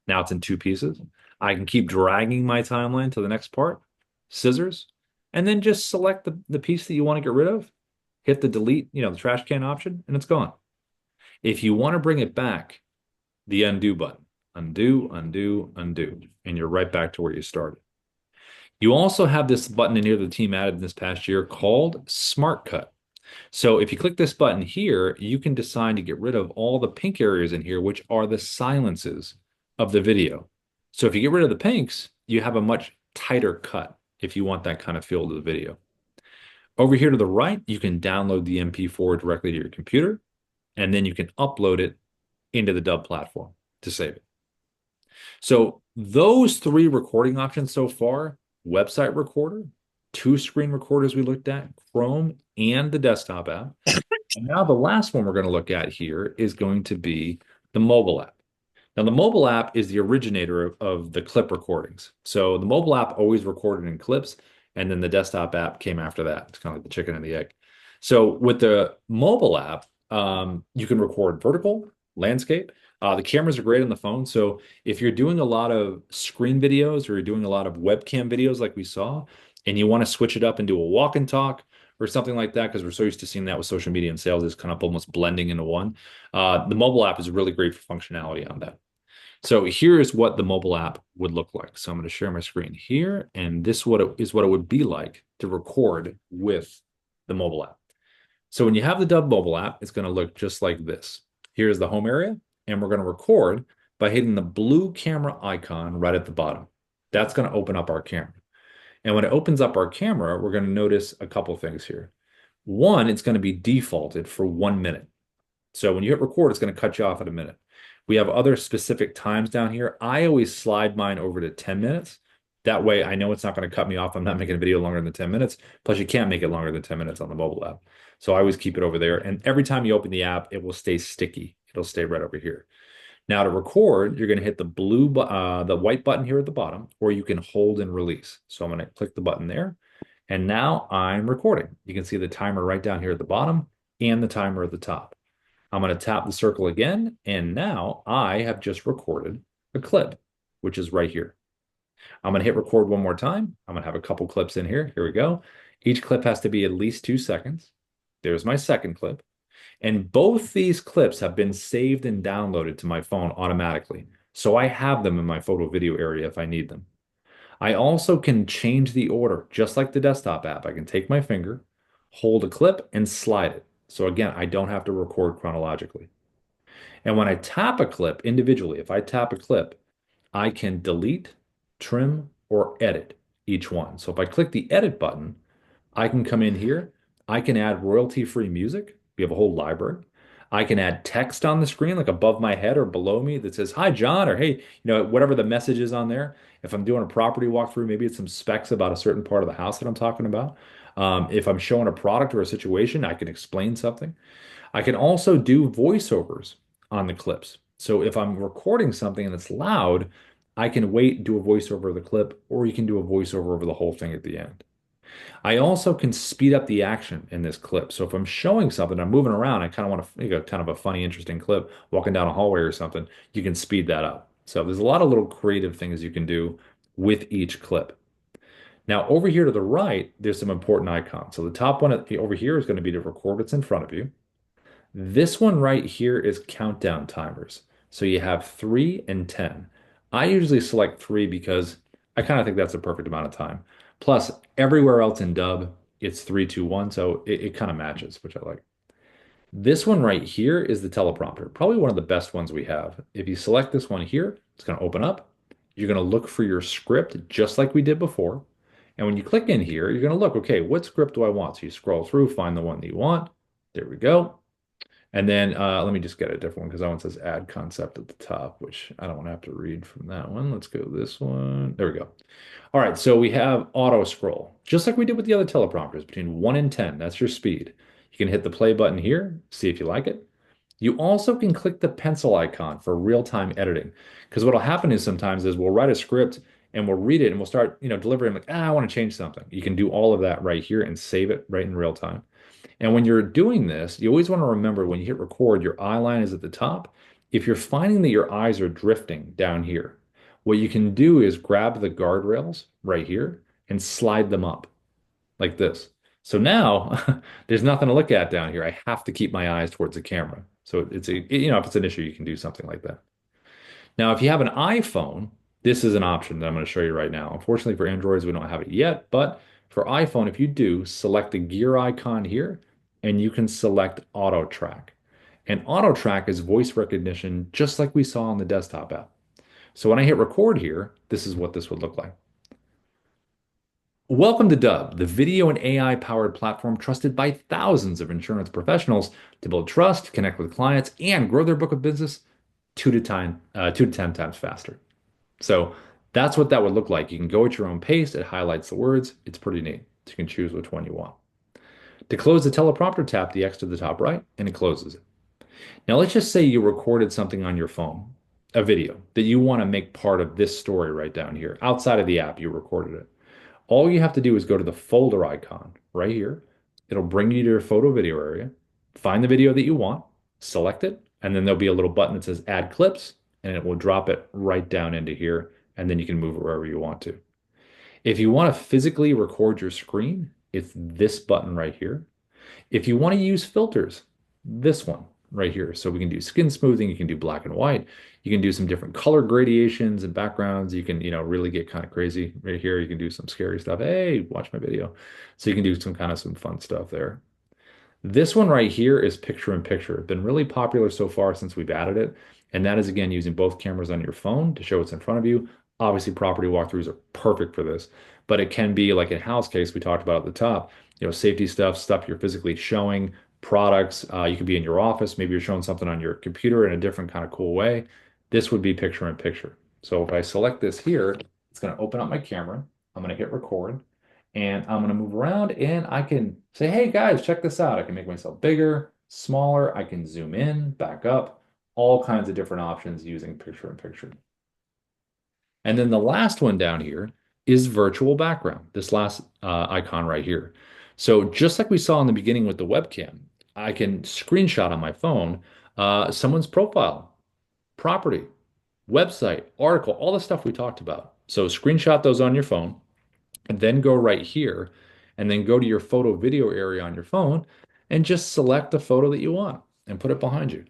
Now it's in two pieces. I can keep dragging my timeline to the next part, scissors, and then just select the piece that you want to get rid of. Hit the delete, the trash can option, and it's gone. If you want to bring it back, the undo button. Undo, undo, undo. And you're right back to where you started. You also have this button in here the team added this past year called Smart Cut. So if you click this button here, you can decide to get rid of all the pink areas in here, which are the silences of the video. So if you get rid of the pinks, you have a much tighter cut if you want that kind of feel to the video. Over here to the right, you can download the MP4 directly to your computer, and then you can upload it into the Dubb platform to save it. So those three recording options so far, website recorder, two screen recorders we looked at, Chrome and the desktop app. And now the last one we're going to look at here is going to be the mobile app. Now the mobile app is the originator of the clip recordings. So the mobile app always recorded in clips, and then the desktop app came after that. It's kind of like the chicken and the egg. So with the mobile app, you can record vertical, landscape. The cameras are great on the phone. So if you're doing a lot of screen videos or you're doing a lot of webcam videos like we saw, and you want to switch it up and do a walk and talk or something like that, because we're so used to seeing that with social media and sales, is kind of almost blending into one. The mobile app is really great for functionality on that. So here's what the mobile app would look like. So I'm going to share my screen here, and this is what it would be like to record with the mobile app. So when you have the Dubb mobile app, it's going to look just like this. Here's the home area, and we're going to record by hitting the blue camera icon right at the bottom. That's going to open up our camera. And when it opens up our camera, we're going to notice a couple things here. One, it's going to be defaulted for 1 minute. So when you hit record, it's going to cut you off at a minute. We have other specific times down here. I always slide mine over to 10 minutes. That way I know it's not going to cut me off. I'm not making a video longer than 10 minutes. Plus, you can't make it longer than 10 minutes on the mobile app. So I always keep it over there. And every time you open the app, it will stay sticky. It'll stay right over here. Now to record, you're going to hit the white button here at the bottom, or you can hold and release. So I'm going to click the button there. And now I'm recording. You can see the timer right down here at the bottom and the timer at the top. I'm going to tap the circle again, and now I have just recorded a clip, which is right here. I'm going to hit record one more time. I'm going to have a couple clips in here. Here we go. Each clip has to be at least 2 seconds. There's my second clip. And both these clips have been saved and downloaded to my phone automatically. So I have them in my photo video area if I need them. I also can change the order, just like the desktop app. I can take my finger, hold a clip, and slide it. So again, I don't have to record chronologically. And when I tap a clip individually, if I tap a clip, I can delete, trim, or edit each one. So if I click the edit button, I can come in here. I can add royalty-free music. We have a whole library. I can add text on the screen, like above my head or below me that says, "Hi, John," or "Hey," whatever the message is on there. If I'm doing a property walkthrough, maybe it's some specs about a certain part of the house that I'm talking about. If I'm showing a product or a situation, I can explain something. I can also do voiceovers on the clips. So if I'm recording something and it's loud, I can wait and do a voiceover of the clip, or you can do a voiceover over the whole thing at the end. I also can speed up the action in this clip. So if I'm showing something, I'm moving around, I kind of want to make a kind of a funny, interesting clip, walking down a hallway or something, you can speed that up. So there's a lot of little creative things you can do with each clip. Now over here to the right, there's some important icons. So the top one over here is going to be to record what's in front of you. This one right here is countdown timers. So you have 3 and 10. I usually select 3 because I kind of think that's the perfect amount of time. Plus, everywhere else in Dubb, it's 3, 2, 1, so it kind of matches, which I like. This one right here is the teleprompter, probably one of the best ones we have. If you select this one here, it's going to open up. You're going to look for your script just like we did before. And when you click in here, you're going to look, okay, what script do I want? So you scroll through, find the one that you want. There we go. And then let me just get a different one because that one says add concept at the top, which I don't want to have to read from that one. Let's go this one. There we go. All right, so we have auto scroll, just like we did with the other teleprompters, between 1 and 10. That's your speed. You can hit the play button here, see if you like it. You also can click the pencil icon for real-time editing, because what'll happen is sometimes is we'll write a script and we'll read it and we'll start, delivering like, I want to change something. You can do all of that right here and save it right in real time. And when you're doing this, you always want to remember when you hit record, your eye line is at the top. If you're finding that your eyes are drifting down here, what you can do is grab the guardrails right here and slide them up like this. So now there's nothing to look at down here. I have to keep my eyes towards the camera. So if it's an issue, you can do something like that. Now, if you have an iPhone, this is an option that I'm going to show you right now. Unfortunately for Androids, we don't have it yet, but for iPhone, if you do, select the gear icon here, and you can select Auto Track. And Auto Track is voice recognition, just like we saw on the desktop app. So when I hit record here, this is what this would look like. Welcome to Dubb, the video and AI powered platform trusted by thousands of insurance professionals to build trust, connect with clients, and grow their book of business 2 to 10 times faster. So that's what that would look like. You can go at your own pace. It highlights the words. It's pretty neat. So you can choose which one you want. To close the teleprompter, tap the X to the top right, and it closes it. Now, let's just say you recorded something on your phone, a video that you want to make part of this story right down here. Outside of the app, you recorded it. All you have to do is go to the folder icon right here. It'll bring you to your photo video area, find the video that you want, select it, and then there'll be a little button that says add clips, and it will drop it right down into here, and then you can move it wherever you want to. If you want to physically record your screen, it's this button right here. If you want to use filters, this one. right here. So we can do skin smoothing, you can do black and white, you can do some different color gradations and backgrounds. You can, really get kind of crazy right here. You can do some scary stuff. Hey, watch my video. So you can do some fun stuff there. This one right here is picture in picture. Been really popular so far since we've added it. And that is again using both cameras on your phone to show what's in front of you. Obviously, property walkthroughs are perfect for this, but it can be like in house case we talked about at the top, safety stuff you're physically showing, products. You could be in your office, maybe you're showing something on your computer in a different kind of cool way. This would be picture in picture. So if I select this here, it's going to open up my camera. I'm going to hit record and I'm going to move around and I can say, hey guys, check this out. I can make myself bigger, smaller. I can zoom in, back up, all kinds of different options using picture in picture. And then the last one down here is virtual background, this last icon right here. So just like we saw in the beginning with the webcam, I can screenshot on my phone someone's profile, property, website, article, all the stuff we talked about. So screenshot those on your phone and then go right here and then go to your photo video area on your phone and just select the photo that you want and put it behind you.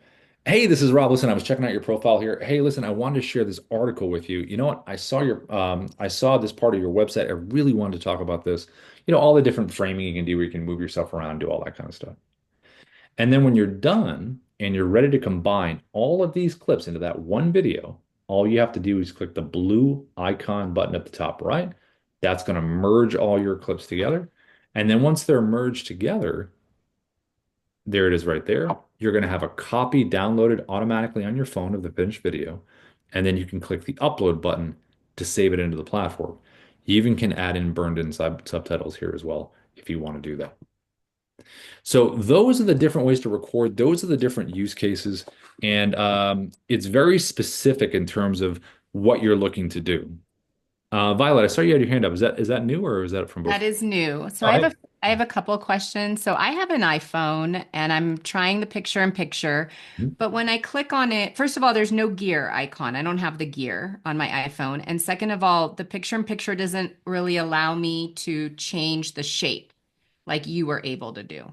Hey, this is Rob. Listen, I was checking out your profile here. Hey, listen, I wanted to share this article with you. You know what? I saw this part of your website. I really wanted to talk about this. All the different framing you can do where you can move yourself around, do all that kind of stuff. And then when you're done and you're ready to combine all of these clips into that one video, all you have to do is click the blue icon button at the top right. That's going to merge all your clips together. And then once they're merged together, there it is right there. You're going to have a copy downloaded automatically on your phone of the finished video. And then you can click the upload button to save it into the platform. You even can add in burned in subtitles here as well if you want to do that. So those are the different ways to record. Those are the different use cases. And it's very specific in terms of what you're looking to do. Violet, I saw you had your hand up. Is that new or is that from That before? is new. So Oh, hey. I have a couple of questions. So I have an iPhone and I'm trying the picture in picture, Mhm. but when I click on it, first of all, there's no gear icon. I don't have the gear on my iPhone. And second of all, the picture in picture doesn't really allow me to change the shape like you were able to do.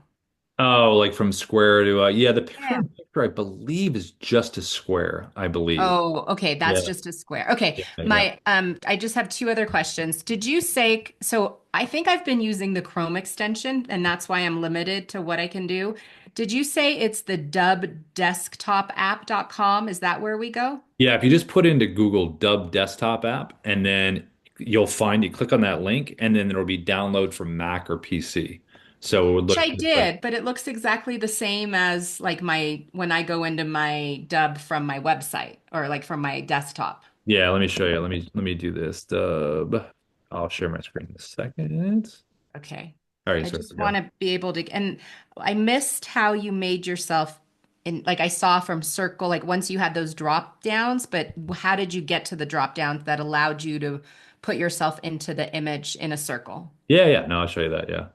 Oh, like from square to yeah, the picture Yeah. in picture I believe is just a square, I believe. Oh, okay. Yeah, That's just a square. Okay. yeah, yeah. I just have two other questions. Did you say, so I think I've been using the Chrome extension and that's why I'm limited to what I can do. Did you say it's the dubdesktopapp.com? Is that where we go? Yeah, if you just put into Google Dub desktop app and then you click on that link and then it'll be download from Mac or PC. So it would Which look I just like did, but it looks exactly the same as like when I go into my dub from my website or like from my desktop. yeah, let me show you. Let me do this. Dub. I'll share my screen in a second. Okay. All right, I so here just we go. want to be able to, and I missed how you made yourself in, like I saw from circle, like once you had those drop downs, but how did you get to the drop downs that allowed you to put yourself into the image in a circle? Yeah, yeah. No, I'll show you that. Yeah.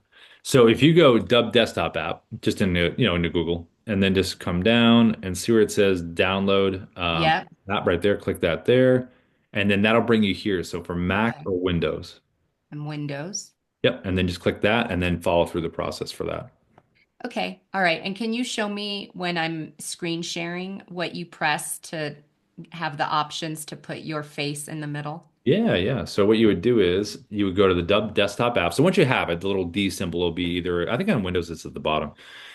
So if you go Dub desktop app, just into Google, and then just come down and see where it says download Yep. app right there, click that there, and then that'll bring you here. So for Mac Okay. or Windows. And Windows. Yep. And then just click that and then follow through the process for that. Okay. All right. And can you show me when I'm screen sharing what you press to have the options to put your face in the middle? Yeah, yeah. So what you would do is you would go to the Dub desktop app. So once you have it, the little D symbol will be either, I think on Windows it's at the bottom,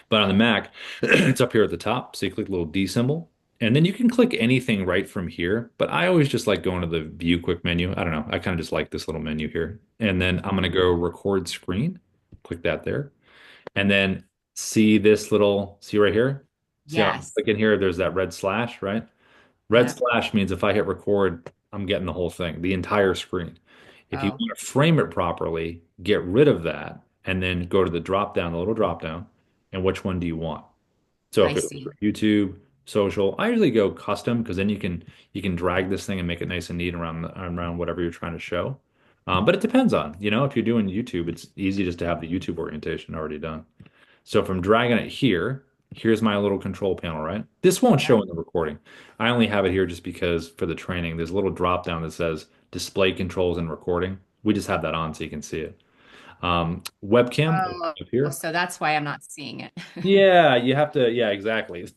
but on the Mac, it's up here at the top. So you click the little D symbol, and then you can click anything right from here. But I always just like going to the View Quick menu. I don't know. I kind of just like this little menu here. And then I'm going to go Record Screen. Click that there. And then see right here? See how I'm Yes. clicking here? There's that red slash, right? Red Yep. slash means if I hit record, I'm getting the whole thing, the entire screen. If you Oh, want to frame it properly, get rid of that and then go to the drop down, the little drop down, and which one do you want? So I if it was for see. YouTube, social, I usually go custom because then you can drag this thing and make it nice and neat around whatever you're trying to show. But it depends on, if you're doing YouTube, it's easy just to have the YouTube orientation already done. So if I'm dragging it here, here's my little control panel, right? This won't show Yep. in the recording. I only have it here just because for the training, there's a little drop down that says display controls and recording. We just have that on so you can see it. Webcam Oh, up here. so that's why I'm not seeing it. Yeah, you have to. Yeah, exactly.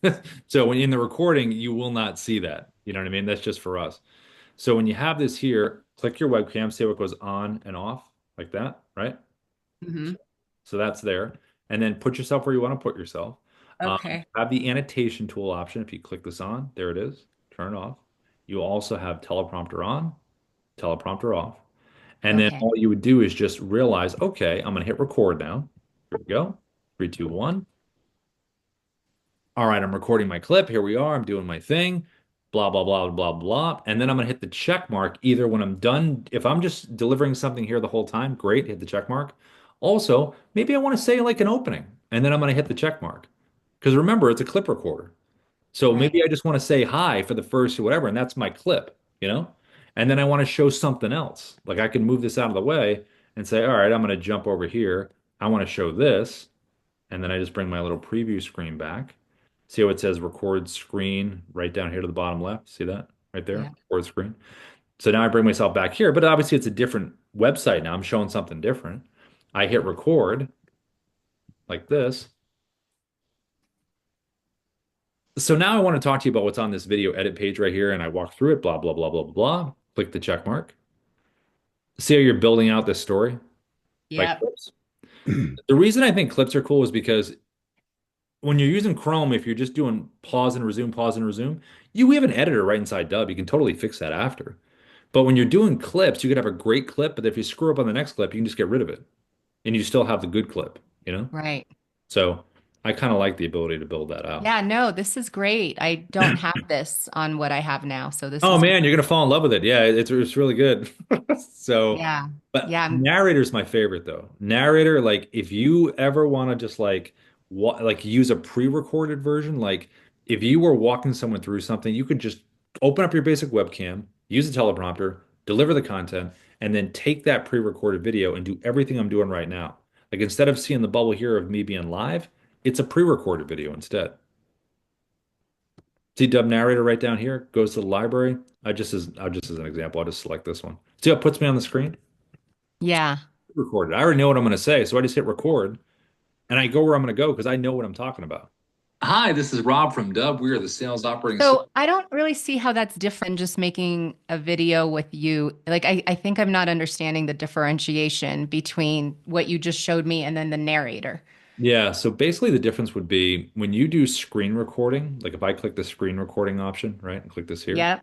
So when in the recording, you will not see that. You know what I mean? That's just for us. So when you have this here, click your webcam, see how it goes on and off like that, right? Hmm. So that's there. And then put yourself where you want to put yourself. Okay. Have the annotation tool option. If you click this on, there it is. Turn it off. You also have teleprompter on, teleprompter off. And then Okay. all you would do is just realize, okay, I'm going to hit record now. Here we go. Three, two, one. All right, I'm recording my clip. Here we are. I'm doing my thing. Blah, blah, blah, blah, blah. And then I'm going to hit the check mark either when I'm done. If I'm just delivering something here the whole time, great, hit the check mark. Also, maybe I want to say like an opening, and then I'm going to hit the check mark. Because remember, it's a clip recorder. So maybe Right. I just want to say hi for the first or whatever, and that's my clip, you know? And then I want to show something else. Like I can move this out of the way and say, all right, I'm going to jump over here. I want to show this. And then I just bring my little preview screen back. See how it says record screen right down here to the bottom left? See that right there? Yeah. Record screen. So now I bring myself back here, but obviously it's a different website now. I'm showing something different. I hit record like this. So now I want to talk to you about what's on this video edit page right here, and I walk through it, blah, blah, blah, blah, blah. Click the check mark. See how you're building out this story by Yep. clips? The reason I think clips are cool is because when you're using Chrome, if you're just doing pause and resume, we have an editor right inside Dub. You can totally fix that after. But when you're doing clips, you could have a great clip, but if you screw up on the next clip, you can just get rid of it and you still have the good clip, you know? Right. So I kind of like the ability to build that out. Yeah, no, this is great. I don't have this on what I have now, so this Oh is man, you're gonna fall in love with it. Yeah, it's really good. So, yeah. but Yeah, narrator's my favorite though. Narrator, like if you ever want to just like like use a pre-recorded version, like if you were walking someone through something, you could just open up your basic webcam, use a teleprompter, deliver the content, and then take that pre-recorded video and do everything I'm doing right now. Like instead of seeing the bubble here of me being live, it's a pre-recorded video instead. See Dub Narrator right down here, goes to the library. I just as an example, I'll just select this one. See how it puts me on the screen? yeah. Recorded. I already know what I'm going to say, so I just hit record and I go where I'm going to go because I know what I'm talking about. Hi, this is Rob from Dubb. We are the sales operating system. So I don't really see how that's different just making a video with you. Like I think I'm not understanding the differentiation between what you just showed me and then the narrator. Yeah, so basically the difference would be when you do screen recording, like if I click the screen recording option, right, and click this here, Yep.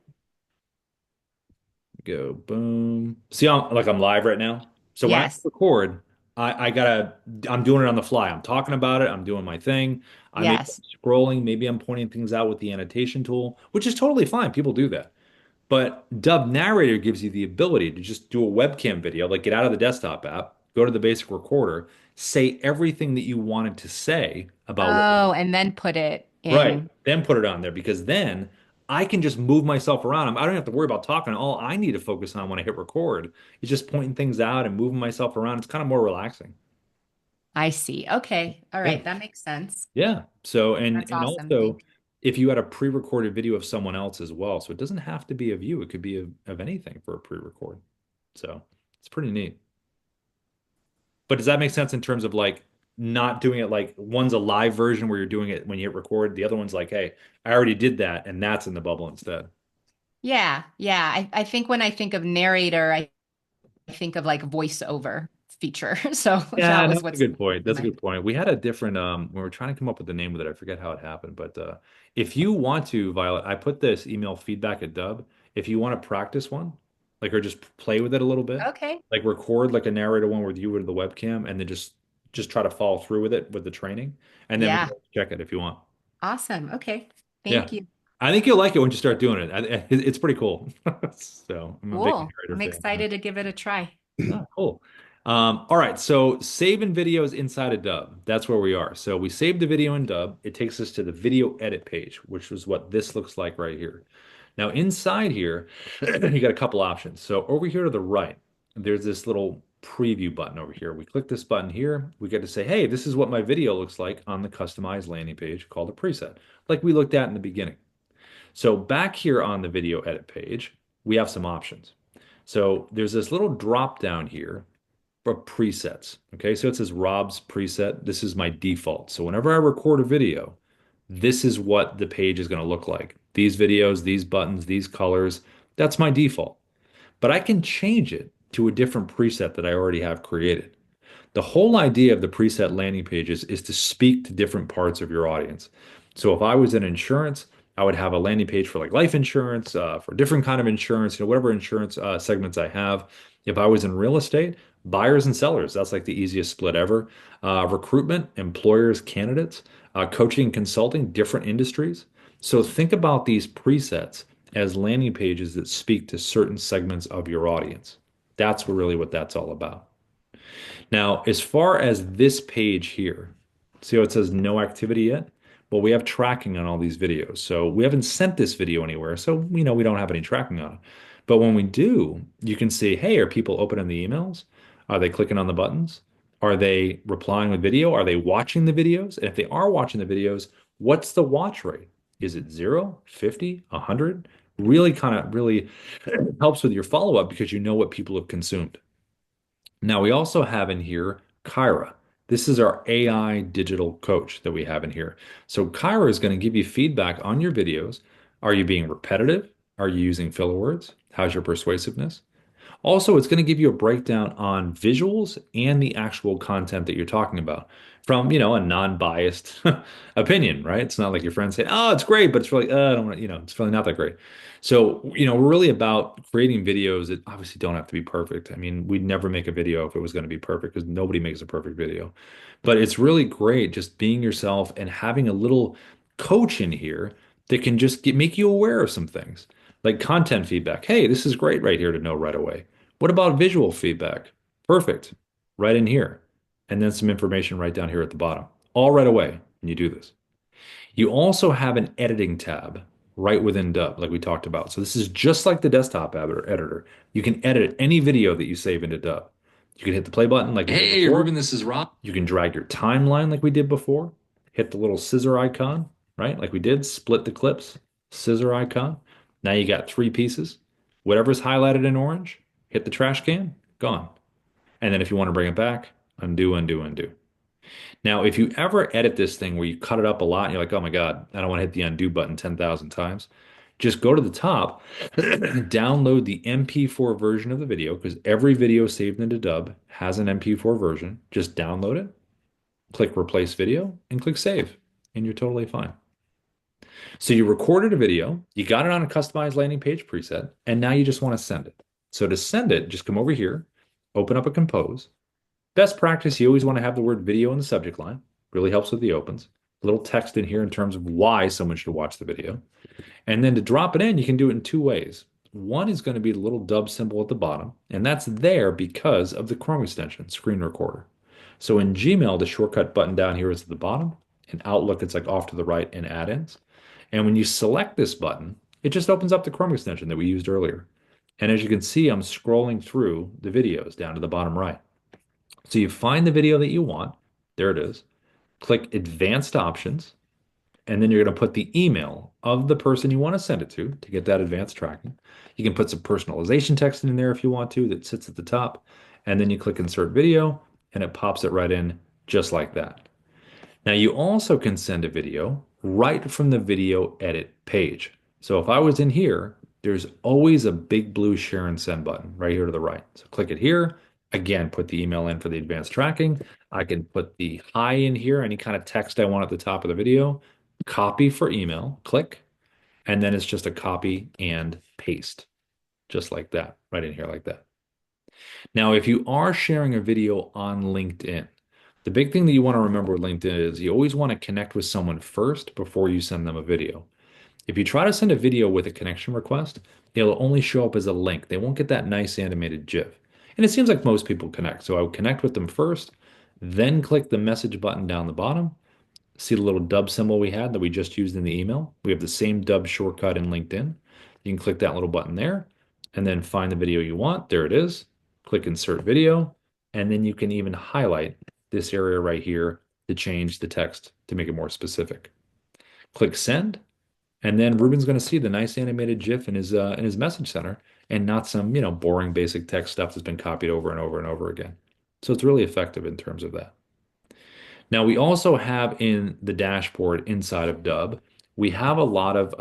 go boom. See how like I'm live right now? So when I Yes. record, I'm doing it on the fly. I'm talking about it, I'm doing my thing. I may be Yes. scrolling, maybe I'm pointing things out with the annotation tool, which is totally fine. People do that. But Dub Narrator gives you the ability to just do a webcam video, like get out of the desktop app, go to the basic recorder, say everything that you wanted to say about what, Oh, and then put it right, in. then put it on there because then I can just move myself around. I don't have to worry about talking. All I need to focus on when I hit record is just pointing things out and moving myself around. It's kind of more relaxing. I see. Okay. All Yeah. right. That makes sense. Yeah. So That's and awesome. also if you had a pre-recorded video of someone else as well, so it doesn't have to be of you. It could be of anything for a pre-record. So it's pretty neat. But does that make sense in terms of like not doing it like one's a live version where you're doing it when you hit record, the other one's like, hey, I already did that and that's in the bubble instead. Yeah. Yeah. I think when I think of narrator, I think of like voiceover feature. So Yeah, that was that's a what's good point. in That's a my good point. We had a different when we were trying to come up with the name of it, I forget how it happened, but if you want to, Violet, I put this email feedback at Dub. If you want to practice one, like or just play with it a little bit, Okay. like record like a narrator one with you with the webcam and then just try to follow through with it with the training and then we Yeah. can check it if you want. Awesome. Okay. Yeah. Thank you. I think you'll like it when you start doing it. It's pretty cool. So I'm a big Cool. narrator I'm fan. excited to give it a try. Oh, cool. All right, so saving videos inside of Dub. That's where we are. So we saved the video in Dub. It takes us to the video edit page, which is what this looks like right here. Now inside here, you got a couple options. So over here to the right, there's this little preview button over here. We click this button here. We get to say, hey, this is what my video looks like on the customized landing page called a preset, like we looked at in the beginning. So back here on the video edit page, we have some options. So there's this little drop down here presets. Okay, so it says Rob's preset. This is my default. So whenever I record a video, this is what the page is going to look like. These videos, these buttons, these colors, that's my default. But I can change it to a different preset that I already have created. The whole idea of the preset landing pages is to speak to different parts of your audience. So if I was in insurance, I would have a landing page for like life insurance, for different kind of insurance, whatever insurance segments I have. If I was in real estate, buyers and sellers, that's like the easiest split ever. Recruitment, employers, candidates, coaching, consulting, different industries. So think about these presets as landing pages that speak to certain segments of your audience. That's really what that's all about. Now, as far as this page here, see how it says no activity yet? Well, we have tracking on all these videos. So we haven't sent this video anywhere. So, we don't have any tracking on it. But when we do, you can see, hey, are people opening the emails? Are they clicking on the buttons? Are they replying with video? Are they watching the videos? And if they are watching the videos, what's the watch rate? Is it 0, 50, 100? Really helps with your follow-up because you know what people have consumed. Now, we also have in here Kyra. This is our AI digital coach that we have in here. So Kyra is going to give you feedback on your videos. Are you being repetitive? Are you using filler words? How's your persuasiveness? Also, it's going to give you a breakdown on visuals and the actual content that you're talking about from, a non-biased opinion, right? It's not like your friends say, "Oh, it's great," but it's really, I don't want to, it's really not that great. So, we're really about creating videos that obviously don't have to be perfect. I mean, we'd never make a video if it was going to be perfect because nobody makes a perfect video. But it's really great just being yourself and having a little coach in here that can just make you aware of some things like content feedback. Hey, this is great right here to know right away. What about visual feedback? Perfect. Right in here. And then some information right down here at the bottom. All right away when you do this. You also have an editing tab right within Dub, like we talked about. So this is just like the desktop editor. You can edit any video that you save into Dub. You can hit the play button like we did Hey, before. Ruben, this is Rob. You can drag your timeline like we did before. Hit the little scissor icon, right? Like we did, split the clips, scissor icon. Now you got 3 pieces. Whatever's highlighted in orange, hit the trash can, gone. And then if you want to bring it back, undo, undo, undo. Now, if you ever edit this thing where you cut it up a lot and you're like, oh my God, I don't want to hit the undo button 10,000 times, just go to the top, download the MP4 version of the video because every video saved into Dub has an MP4 version. Just download it, click replace video, and click save, and you're totally fine. So you recorded a video, you got it on a customized landing page preset, and now you just want to send it. So to send it, just come over here, open up a compose. Best practice, you always want to have the word video in the subject line. Really helps with the opens. A little text in here in terms of why someone should watch the video. And then to drop it in, you can do it in 2 ways. One is going to be the little Dub symbol at the bottom, and that's there because of the Chrome extension, Screen Recorder. So in Gmail, the shortcut button down here is at the bottom. In Outlook, it's like off to the right in add-ins. And when you select this button, it just opens up the Chrome extension that we used earlier. And as you can see, I'm scrolling through the videos down to the bottom right. So you find the video that you want. There it is. Click Advanced Options, and then you're going to put the email of the person you want to send it to get that advanced tracking. You can put some personalization text in there if you want to that sits at the top, and then you click Insert Video, and it pops it right in just like that. Now you also can send a video right from the video edit page. So if I was in here, there's always a big blue share and send button right here to the right. So click it here. Again, put the email in for the advanced tracking. I can put the hi in here, any kind of text I want at the top of the video. Copy for email, click, and then it's just a copy and paste, just like that, right in here like that. Now, if you are sharing a video on LinkedIn, the big thing that you want to remember with LinkedIn is you always want to connect with someone first before you send them a video. If you try to send a video with a connection request, it'll only show up as a link. They won't get that nice animated GIF. And it seems like most people connect. So I would connect with them first, then click the message button down the bottom. See the little Dub symbol we had that we just used in the email? We have the same Dub shortcut in LinkedIn. You can click that little button there and then find the video you want. There it is. Click Insert Video. And then you can even highlight this area right here to change the text to make it more specific. Click Send. And then Ruben's going to see the nice animated GIF in his message center and not some, boring basic text stuff that's been copied over and over and over again. So it's really effective in terms of that. Now, we also have in the dashboard inside of Dubb, we have a lot of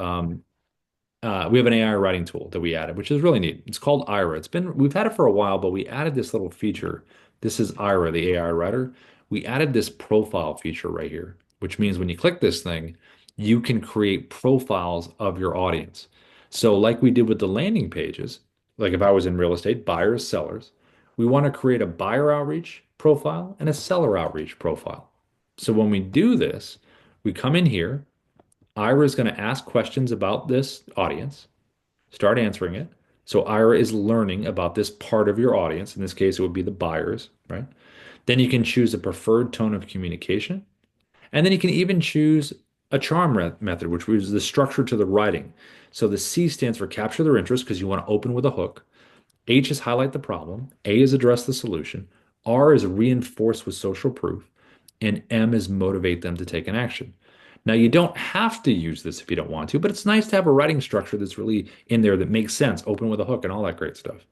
we have an AI writing tool that we added, which is really neat. It's called Ira. We've had it for a while, but we added this little feature. This is Ira, the AI writer. We added this profile feature right here, which means when you click this thing, you can create profiles of your audience. So, like we did with the landing pages, like if I was in real estate, buyers, sellers, we want to create a buyer outreach profile and a seller outreach profile. So when we do this, we come in here. Ira is going to ask questions about this audience, start answering it. So Ira is learning about this part of your audience. In this case, it would be the buyers, right? Then you can choose a preferred tone of communication. And then you can even choose a method, which is the structure to the writing. So the C stands for capture their interest because you want to open with a hook. H is highlight the problem. A is address the solution. R is reinforce with social proof. And M is motivate them to take an action. Now, you don't have to use this if you don't want to, but it's nice to have a writing structure that's really in there that makes sense, open with a hook and all that great stuff.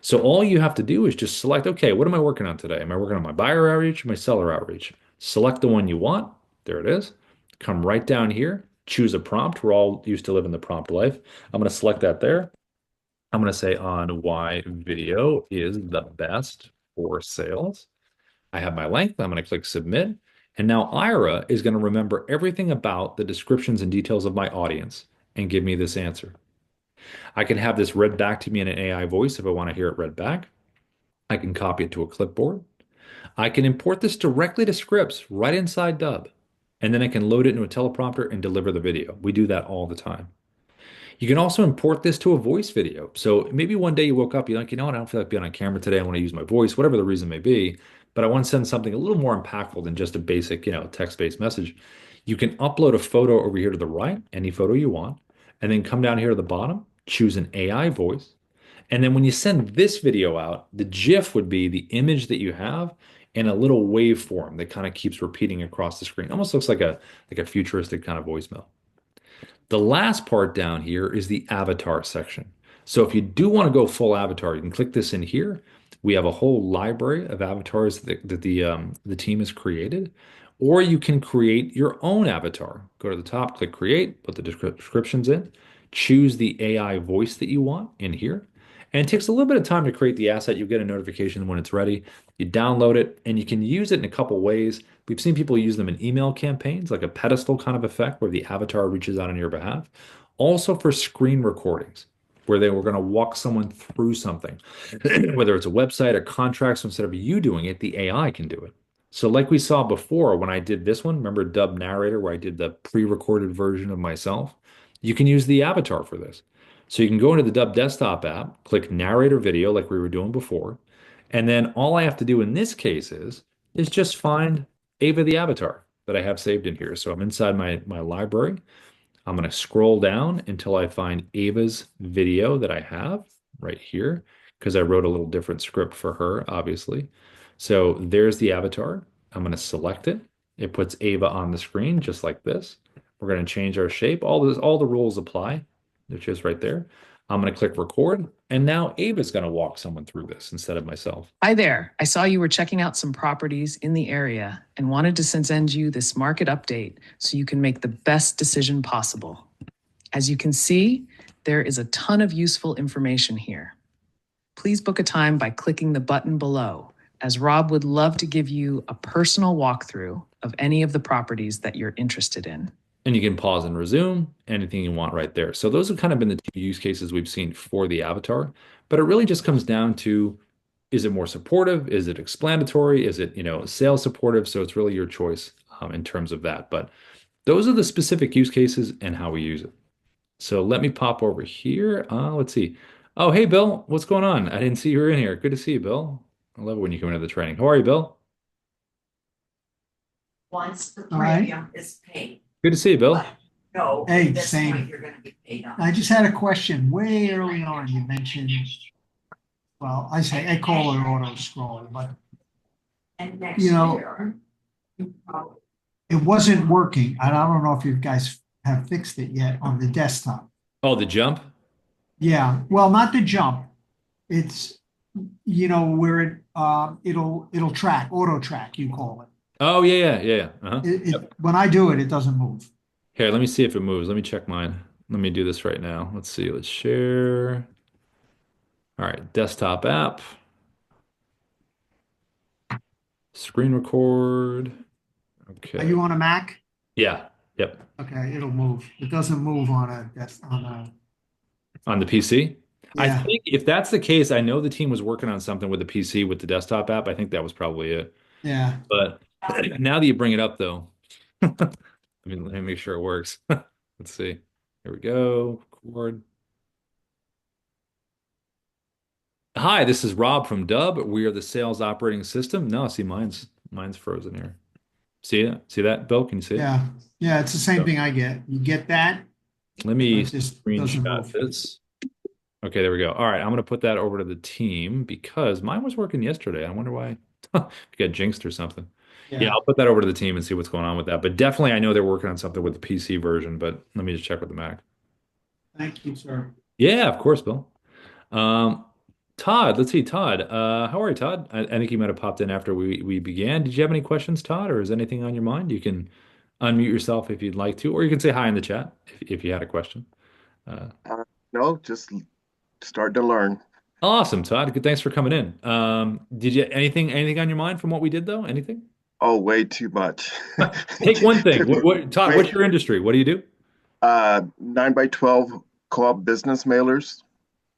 So all you have to do is just select, okay, what am I working on today? Am I working on my buyer outreach or my seller outreach? Select the one you want. There it is. Come right down here, choose a prompt. We're all used to living the prompt life. I'm going to select that there. I'm going to say on why video is the best for sales. I have my length. I'm going to click submit. And now Ira is going to remember everything about the descriptions and details of my audience and give me this answer. I can have this read back to me in an AI voice if I want to hear it read back. I can copy it to a clipboard. I can import this directly to scripts right inside Dubb. And then I can load it into a teleprompter and deliver the video. We do that all the time. You can also import this to a voice video. So maybe one day you woke up, you're like, you know what, I don't feel like being on camera today. I want to use my voice, whatever the reason may be, but I want to send something a little more impactful than just a basic, text-based message. You can upload a photo over here to the right, any photo you want, and then come down here to the bottom, choose an AI voice. And then when you send this video out, the GIF would be the image that you have in a little waveform that kind of keeps repeating across the screen. Almost looks like a futuristic kind of voicemail. The last part down here is the avatar section. So if you do want to go full avatar, you can click this in here. We have a whole library of avatars that the team has created, or you can create your own avatar. Go to the top, click create, put the descriptions in, choose the AI voice that you want in here. And it takes a little bit of time to create the asset. You'll get a notification when it's ready. You download it, and you can use it in a couple ways. We've seen people use them in email campaigns, like a pedestal kind of effect where the avatar reaches out on your behalf. Also for screen recordings, where they were going to walk someone through something, whether it's a website or contracts. So instead of you doing it, the AI can do it. So like we saw before when I did this one, remember Dub Narrator, where I did the pre-recorded version of myself? You can use the avatar for this. So you can go into the Dub desktop app, click narrator video like we were doing before. And then all I have to do in this case is just find Ava the avatar that I have saved in here. So I'm inside my library. I'm going to scroll down until I find Ava's video that I have right here because I wrote a little different script for her, obviously. So there's the avatar. I'm going to select it. It puts Ava on the screen just like this. We're going to change our shape. All the rules apply, which is right there. I'm going to click record. And now Ava's going to walk someone through this instead of myself. Hi there. I saw you were checking out some properties in the area and wanted to send you this market update so you can make the best decision possible. As you can see, there is a ton of useful information here. Please book a time by clicking the button below, as Rob would love to give you a personal walkthrough of any of the properties that you're interested in. And you can pause and resume anything you want right there. So those have kind of been the two use cases we've seen for the avatar, but it really just comes down to, is it more supportive? Is it explanatory? Is it, sales supportive? So it's really your choice in terms of that. But those are the specific use cases and how we use it. So let me pop over here. Let's see. Oh, hey, Bill, what's going on? I didn't see you were in here. Good to see you, Bill. I love it when you come into the training. How are you, Bill? Once the premium is paid. Good to see you, Bill. But no, Hey, at this same. point, you're gonna be paid on. I just had a question. Way early on, you mentioned, well, I call it auto scroll, but And next you know, year, you probably, it wasn't working. And I don't know if you guys have fixed it yet on the desktop. Oh, the jump? Yeah, well, not the jump. It's where it'll track, auto track, you call it. Oh, yeah, yeah, yeah, yeah. Uh-huh. When I do it, it doesn't move. Here, let me see if it moves. Let me check mine. Let me do this right now. Let's see. Let's share. All right, desktop app, screen record. Are Okay. you on a Mac? Yeah. Yep. Okay, it'll move. It doesn't move on a, that's on a, On the PC. I yeah, think if that's the case, I know the team was working on something with the PC with the desktop app. I think that was probably it. yeah. But now that you bring it up, though, let me make sure it works. Let's see. Here we go. Record. Hi, this is Rob from Dubb. We are the sales operating system. No, see, mine's frozen here. See it? See that, Bill? Can you see it? Yeah, yeah, it's the same So thing I get. You get that, let but me it just doesn't screenshot move. this. Okay, there we go. All right, I'm gonna put that over to the team because mine was working yesterday. I wonder why it got jinxed or something. Yeah, Yeah, I'll put that over to the team and see what's going on with that. But definitely, I know they're working on something with the PC version. But let me just check with the Mac. thank you, sir. Yeah, of course, Bill. Um, Todd, let's see, Todd. How are you, Todd? I think you might have popped in after we began. Did you have any questions, Todd, or is anything on your mind? You can unmute yourself if you'd like to, or you can say hi in the chat if you had a question. Uh, No, just start to learn. awesome, Todd. Good, thanks for coming in. Did you anything on your mind from what we did though? Anything? Oh, way too much. Pick one thing. Todd, what's your industry? What do you do? 9 by 12 co-op business mailers.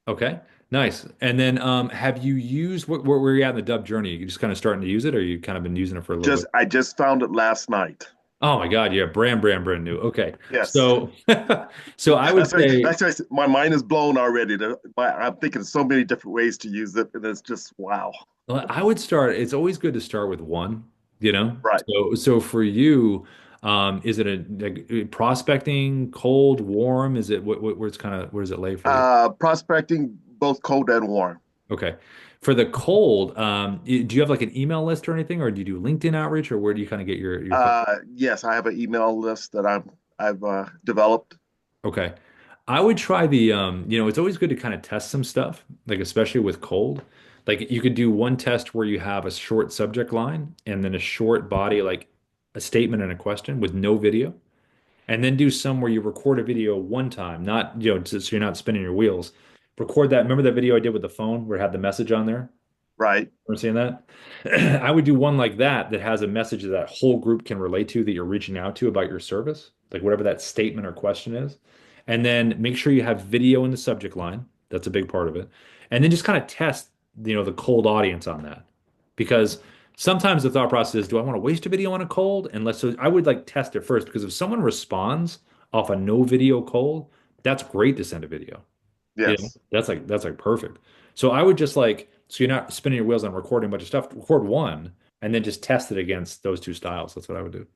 Okay, nice. And then, have you used where are you at in the Dub journey? You just kind of starting to use it, or you kind of been using it for a little bit? I just found it last night. Oh my God, yeah, brand new. Okay, Yes. so so I would That's why say, my mind is blown already. I'm thinking so many different ways to use it, and it's just wow. well, I would start. It's always good to start with one, you know. Right. So for you, is it prospecting, cold, warm? Is it where it's kind of where does it lay for you? Prospecting both cold and warm. Okay, for the cold, do you have like an email list or anything, or do you do LinkedIn outreach, or where do you kind of get your Yes, I have an email list that I've developed. Okay. I would try the it's always good to kind of test some stuff, like especially with cold. Like you could do one test where you have a short subject line and then a short body, like a statement and a question with no video. And then do some where you record a video one time, not, so you're not spinning your wheels. Record that. Remember that video I did with the phone where it had the message on there? Right. Remember seeing that? I would do one like that has a message that that whole group can relate to that you're reaching out to about your service, like whatever that statement or question is. And then make sure you have video in the subject line. That's a big part of it. And then just kind of test, the cold audience on that. Because sometimes the thought process is, do I want to waste a video on a cold? So I would like test it first because if someone responds off a no video cold, that's great to send a video. Yes. That's like perfect. So I would just so you're not spinning your wheels on recording a bunch of stuff, record one and then just test it against those two styles. That's what I would do.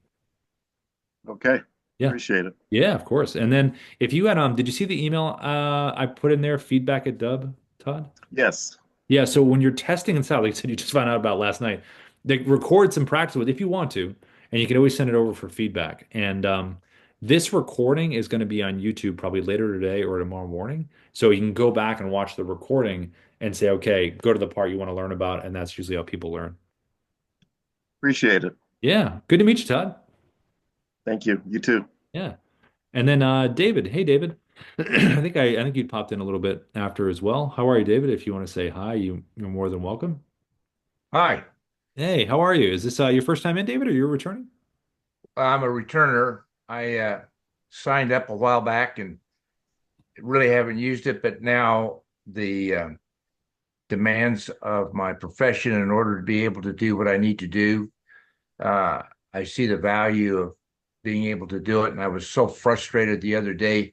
Okay. Yeah. Appreciate it. Yeah, of course. And then if you had did you see the email I put in there, feedback at Dub, Todd? Yes. Yeah, so when you're testing and stuff, like I said, you just found out about last night, they record some practice with if you want to, and you can always send it over for feedback. And this recording is going to be on YouTube probably later today or tomorrow morning. So you can go back and watch the recording and say, okay, go to the part you want to learn about, and that's usually how people learn. Appreciate it. Yeah, good to meet you, Todd. Thank you. You too. Yeah. And then David, hey David. I think you'd popped in a little bit after as well. How are you, David? If you want to say hi, you're more than welcome. Hi, Hey, how are you? Is this your first time in, David, or you're returning? I'm a returner. I signed up a while back and really haven't used it, but now the demands of my profession in order to be able to do what I need to do, I see the value of being able to do it. And I was so frustrated the other day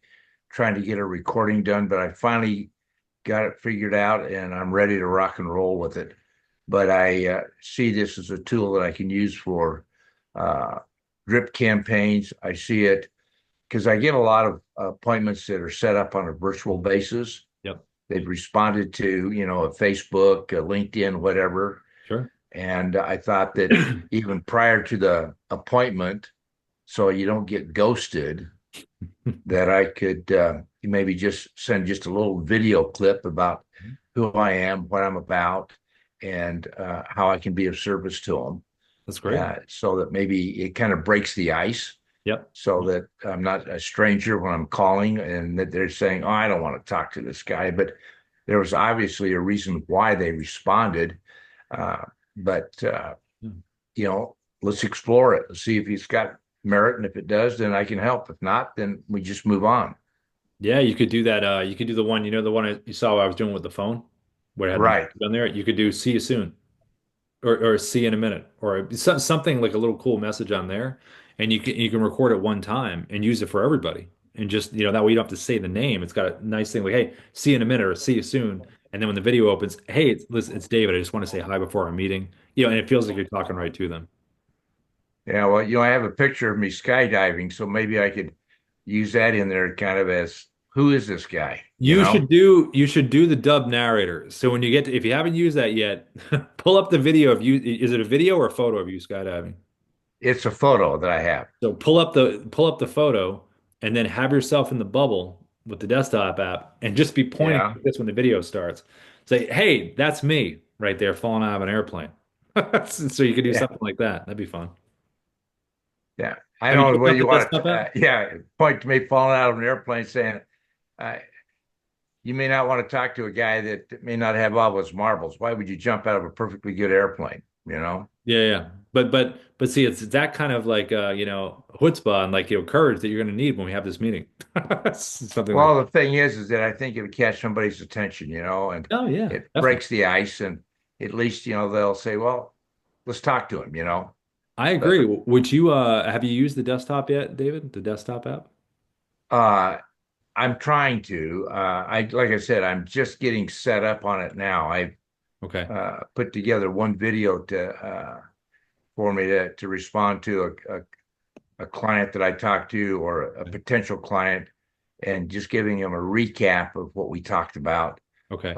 trying to get a recording done, but I finally got it figured out and I'm ready to rock and roll with it. But I see this as a tool that I can use for drip campaigns. I see it because I get a lot of appointments that are set up on a virtual basis. Yep. They've responded to, a Facebook, a LinkedIn, whatever. Sure. And I thought that even prior to the appointment, so you don't get ghosted, that I could maybe just send just a little video clip about who I am, what I'm about, and how I can be of service to them. That's great. So that maybe it kind of breaks the ice. Yep. So that I'm not a stranger when I'm calling and that they're saying, oh, I don't want to talk to this guy. But there was obviously a reason why they responded. But let's explore it. Let's see if he's got merit. And if it does, then I can help. If not, then we just move on. Yeah, you could do that. You could do the one, the one you saw I was doing with the phone, where I had the Right. message on there. You could do "see you soon," or "see you in a minute," or something like a little cool message on there, and you can record it one time and use it for everybody, and just that way you don't have to say the name. It's got a nice thing like, "Hey, see you in a minute," or "see you soon," and then when the video opens, "Hey, listen, it's David. I just want to say hi before our meeting," and it feels like you're talking right to them. Yeah, well, I have a picture of me skydiving, so maybe I could use that in there kind of as who is this guy? You should do the Dub Narrator. So when you get to, if you haven't used that yet, pull up the video of you. Is it a video or a photo of you skydiving? It's a photo that I have. So pull up the photo and then have yourself in the bubble with the desktop app and just be pointing Yeah. like this when the video starts. Say, hey, that's me right there falling out of an airplane. So you could do Yeah. something like that. That'd be fun. Yeah. I Have you don't know checked whether out you the want desktop to, app? point to me falling out of an airplane saying, uh, you may not want to talk to a guy that may not have all his marbles. Why would you jump out of a perfectly good airplane? Yeah, yeah. But see, it's that kind of like chutzpah and like courage that you're going to need when we have this meeting. Something like, Well, the thing is that I think it'll catch somebody's attention, and oh yeah, it definitely. breaks the ice, and at least, they'll say, well, let's talk to him. I But agree. Would you have you used the desktop yet, David? The desktop app? uh, I'm trying to. Like I said, I'm just getting set up on it now. I've Okay. put together one video for me to respond to a client that I talked to or a potential client, and just giving him a recap of what we talked about. Okay.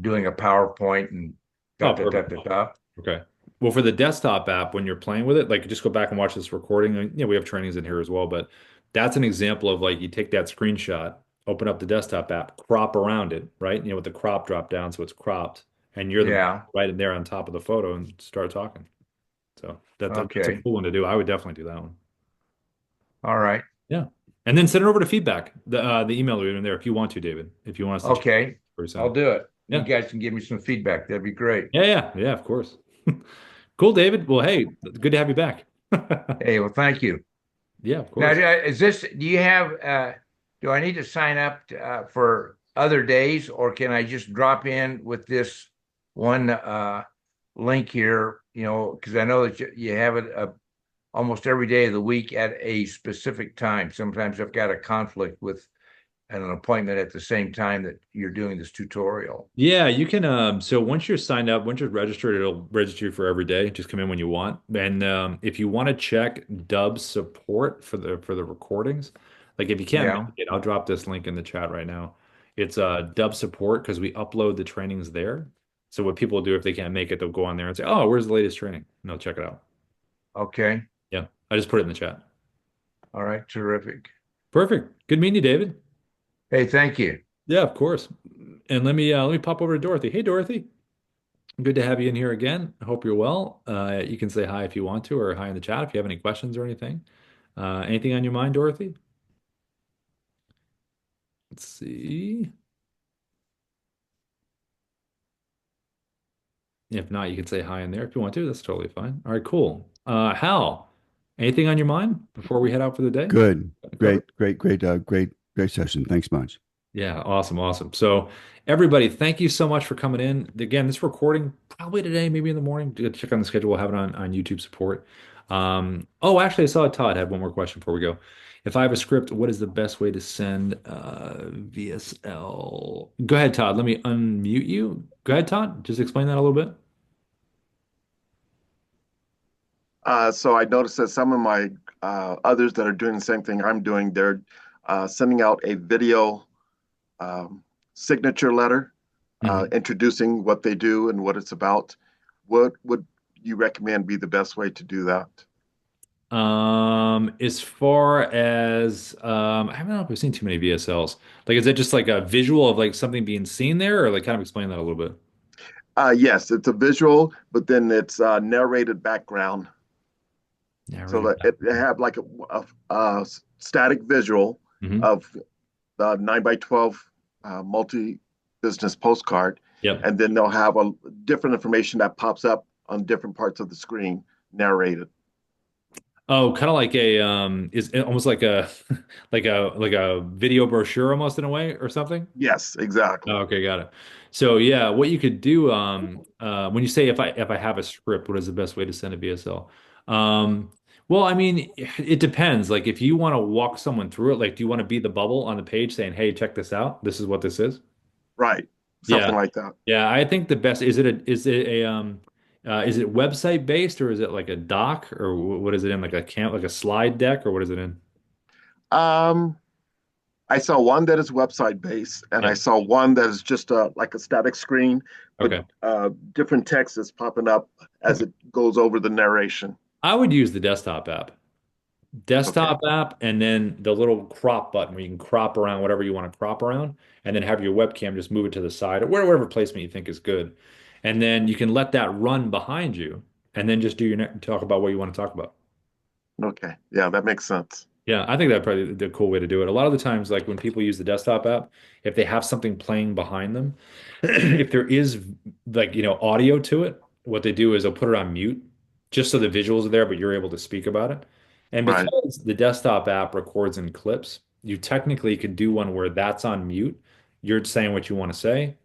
Doing a PowerPoint and Oh, da da da perfect. da da. Okay. Well, for the desktop app, when you're playing with it, like just go back and watch this recording. And, we have trainings in here as well, but that's an example of like you take that screenshot, open up the desktop app, crop around it, right? With the crop drop down, so it's cropped, and you're the Yeah. right in there on top of the photo and start talking. So that's a Okay. cool one to do. I would definitely do that one. All right. Yeah. And then send it over to feedback. The email in there if you want to, David. If you want us to check Okay. or send I'll it. do it. You Yeah. guys can give me some feedback. That'd be great. Yeah, yeah, yeah, of course. Cool, David. Well, hey, good to have you back. Hey, well, thank you. Yeah, of Now, course. do you have, do I need to sign up for other days, or can I just drop in with this one link here? Because I know that you have it almost every day of the week at a specific time. Sometimes I've got a conflict with an appointment at the same time that you're doing this tutorial. Yeah, you can so once you're signed up, once you're registered, it'll register you for every day. Just come in when you want. And if you want to check Dub support for the recordings, like if you can't Yeah. make it, I'll drop this link in the chat right now. It's Dub support because we upload the trainings there. So what people do if they can't make it, they'll go on there and say, "Oh, where's the latest training?" And they'll check it out. Okay. Yeah, I just put it in the chat. All right. Terrific. Perfect. Good meeting you, David. Hey, thank you. Yeah, of course. And let me pop over to Dorothy. Hey, Dorothy. Good to have you in here again. I hope you're well. You can say hi if you want to, or hi in the chat if you have any questions or anything. Anything on your mind, Dorothy? Let's see. If not, you can say hi in there if you want to. That's totally fine. All right, cool. Hal, anything on your mind before we head out for the day? Good. Cover? Great session. Thanks much. Yeah, awesome, awesome. So, everybody, thank you so much for coming in. Again, this recording probably today, maybe in the morning. Check on the schedule. We'll have it on YouTube support. Oh, actually, I saw Todd had one more question before we go. If I have a script, what is the best way to send VSL? Go ahead, Todd. Let me unmute you. Go ahead, Todd. Just explain that a little bit. So I noticed that some of my others that are doing the same thing I'm doing, they're sending out a video signature letter introducing what they do and what it's about. What would you recommend be the best way to do that? As far as I haven't know if I've seen too many VSLs. Like, is it just like a visual of like something being seen there, or like kind of explain that a little bit? Yes, it's a visual, but then it's narrated background. So Narrated that it background. have like a static visual Hmm. of the 9 by 12 multi-business postcard, Yep. and then they'll have a different information that pops up on different parts of the screen narrated. Oh, kind of like a is it almost like a like a video brochure almost in a way or something? Yes, exactly. Oh, okay, got it. So yeah, what you could do when you say if I have a script, what is the best way to send a VSL? Well, I mean, it depends. Like if you want to walk someone through it, like do you want to be the bubble on the page saying, "Hey, check this out. This is what this is." Right. Something Yeah. like that. Yeah, I think the best is it a is it website based or is it like a doc or what is it in like a camp like a slide deck or what is it in? Um, I saw one that is website based, and Yeah. I saw one that is just like a static screen, but Okay. different text is popping up as Okay. it goes over the narration. I would use the desktop app. Okay. Desktop app and then the little crop button where you can crop around whatever you want to crop around and then have your webcam just move it to the side or wherever placement you think is good. And then you can let that run behind you and then just do your talk about what you want to talk about. Okay. Yeah, that makes sense. Yeah, I think that's probably the cool way to do it. A lot of the times, like when people use the desktop app, if they have something playing behind them, if there is like, audio to it, what they do is they'll put it on mute just so the visuals are there, but you're able to speak about it. And Right. because the desktop app records in clips, you technically could do one where that's on mute. You're saying what you want to say,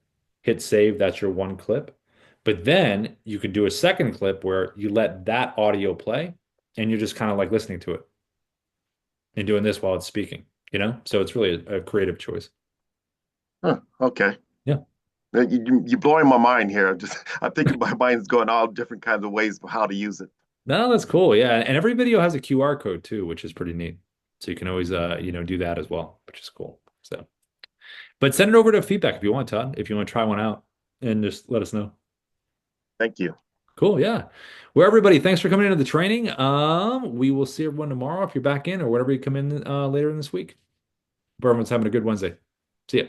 hit save, that's your one clip. But then you could do a second clip where you let that audio play and you're just kind of like listening to it and doing this while it's speaking, So it's really a creative choice. Huh. Okay. Yeah. You're blowing my mind here. I'm thinking my mind's going all different kinds of ways for how to use it. No, that's cool. Yeah. And every video has a QR code too, which is pretty neat. So you can always do that as well, which is cool. So, but send it over to feedback if you want, Todd, if you want to try one out and just let us know. Thank you. Cool. Yeah. Well, everybody, thanks for coming into the training. We will see everyone tomorrow if you're back in or whatever you come in later in this week. Hope everyone's having a good Wednesday. See ya.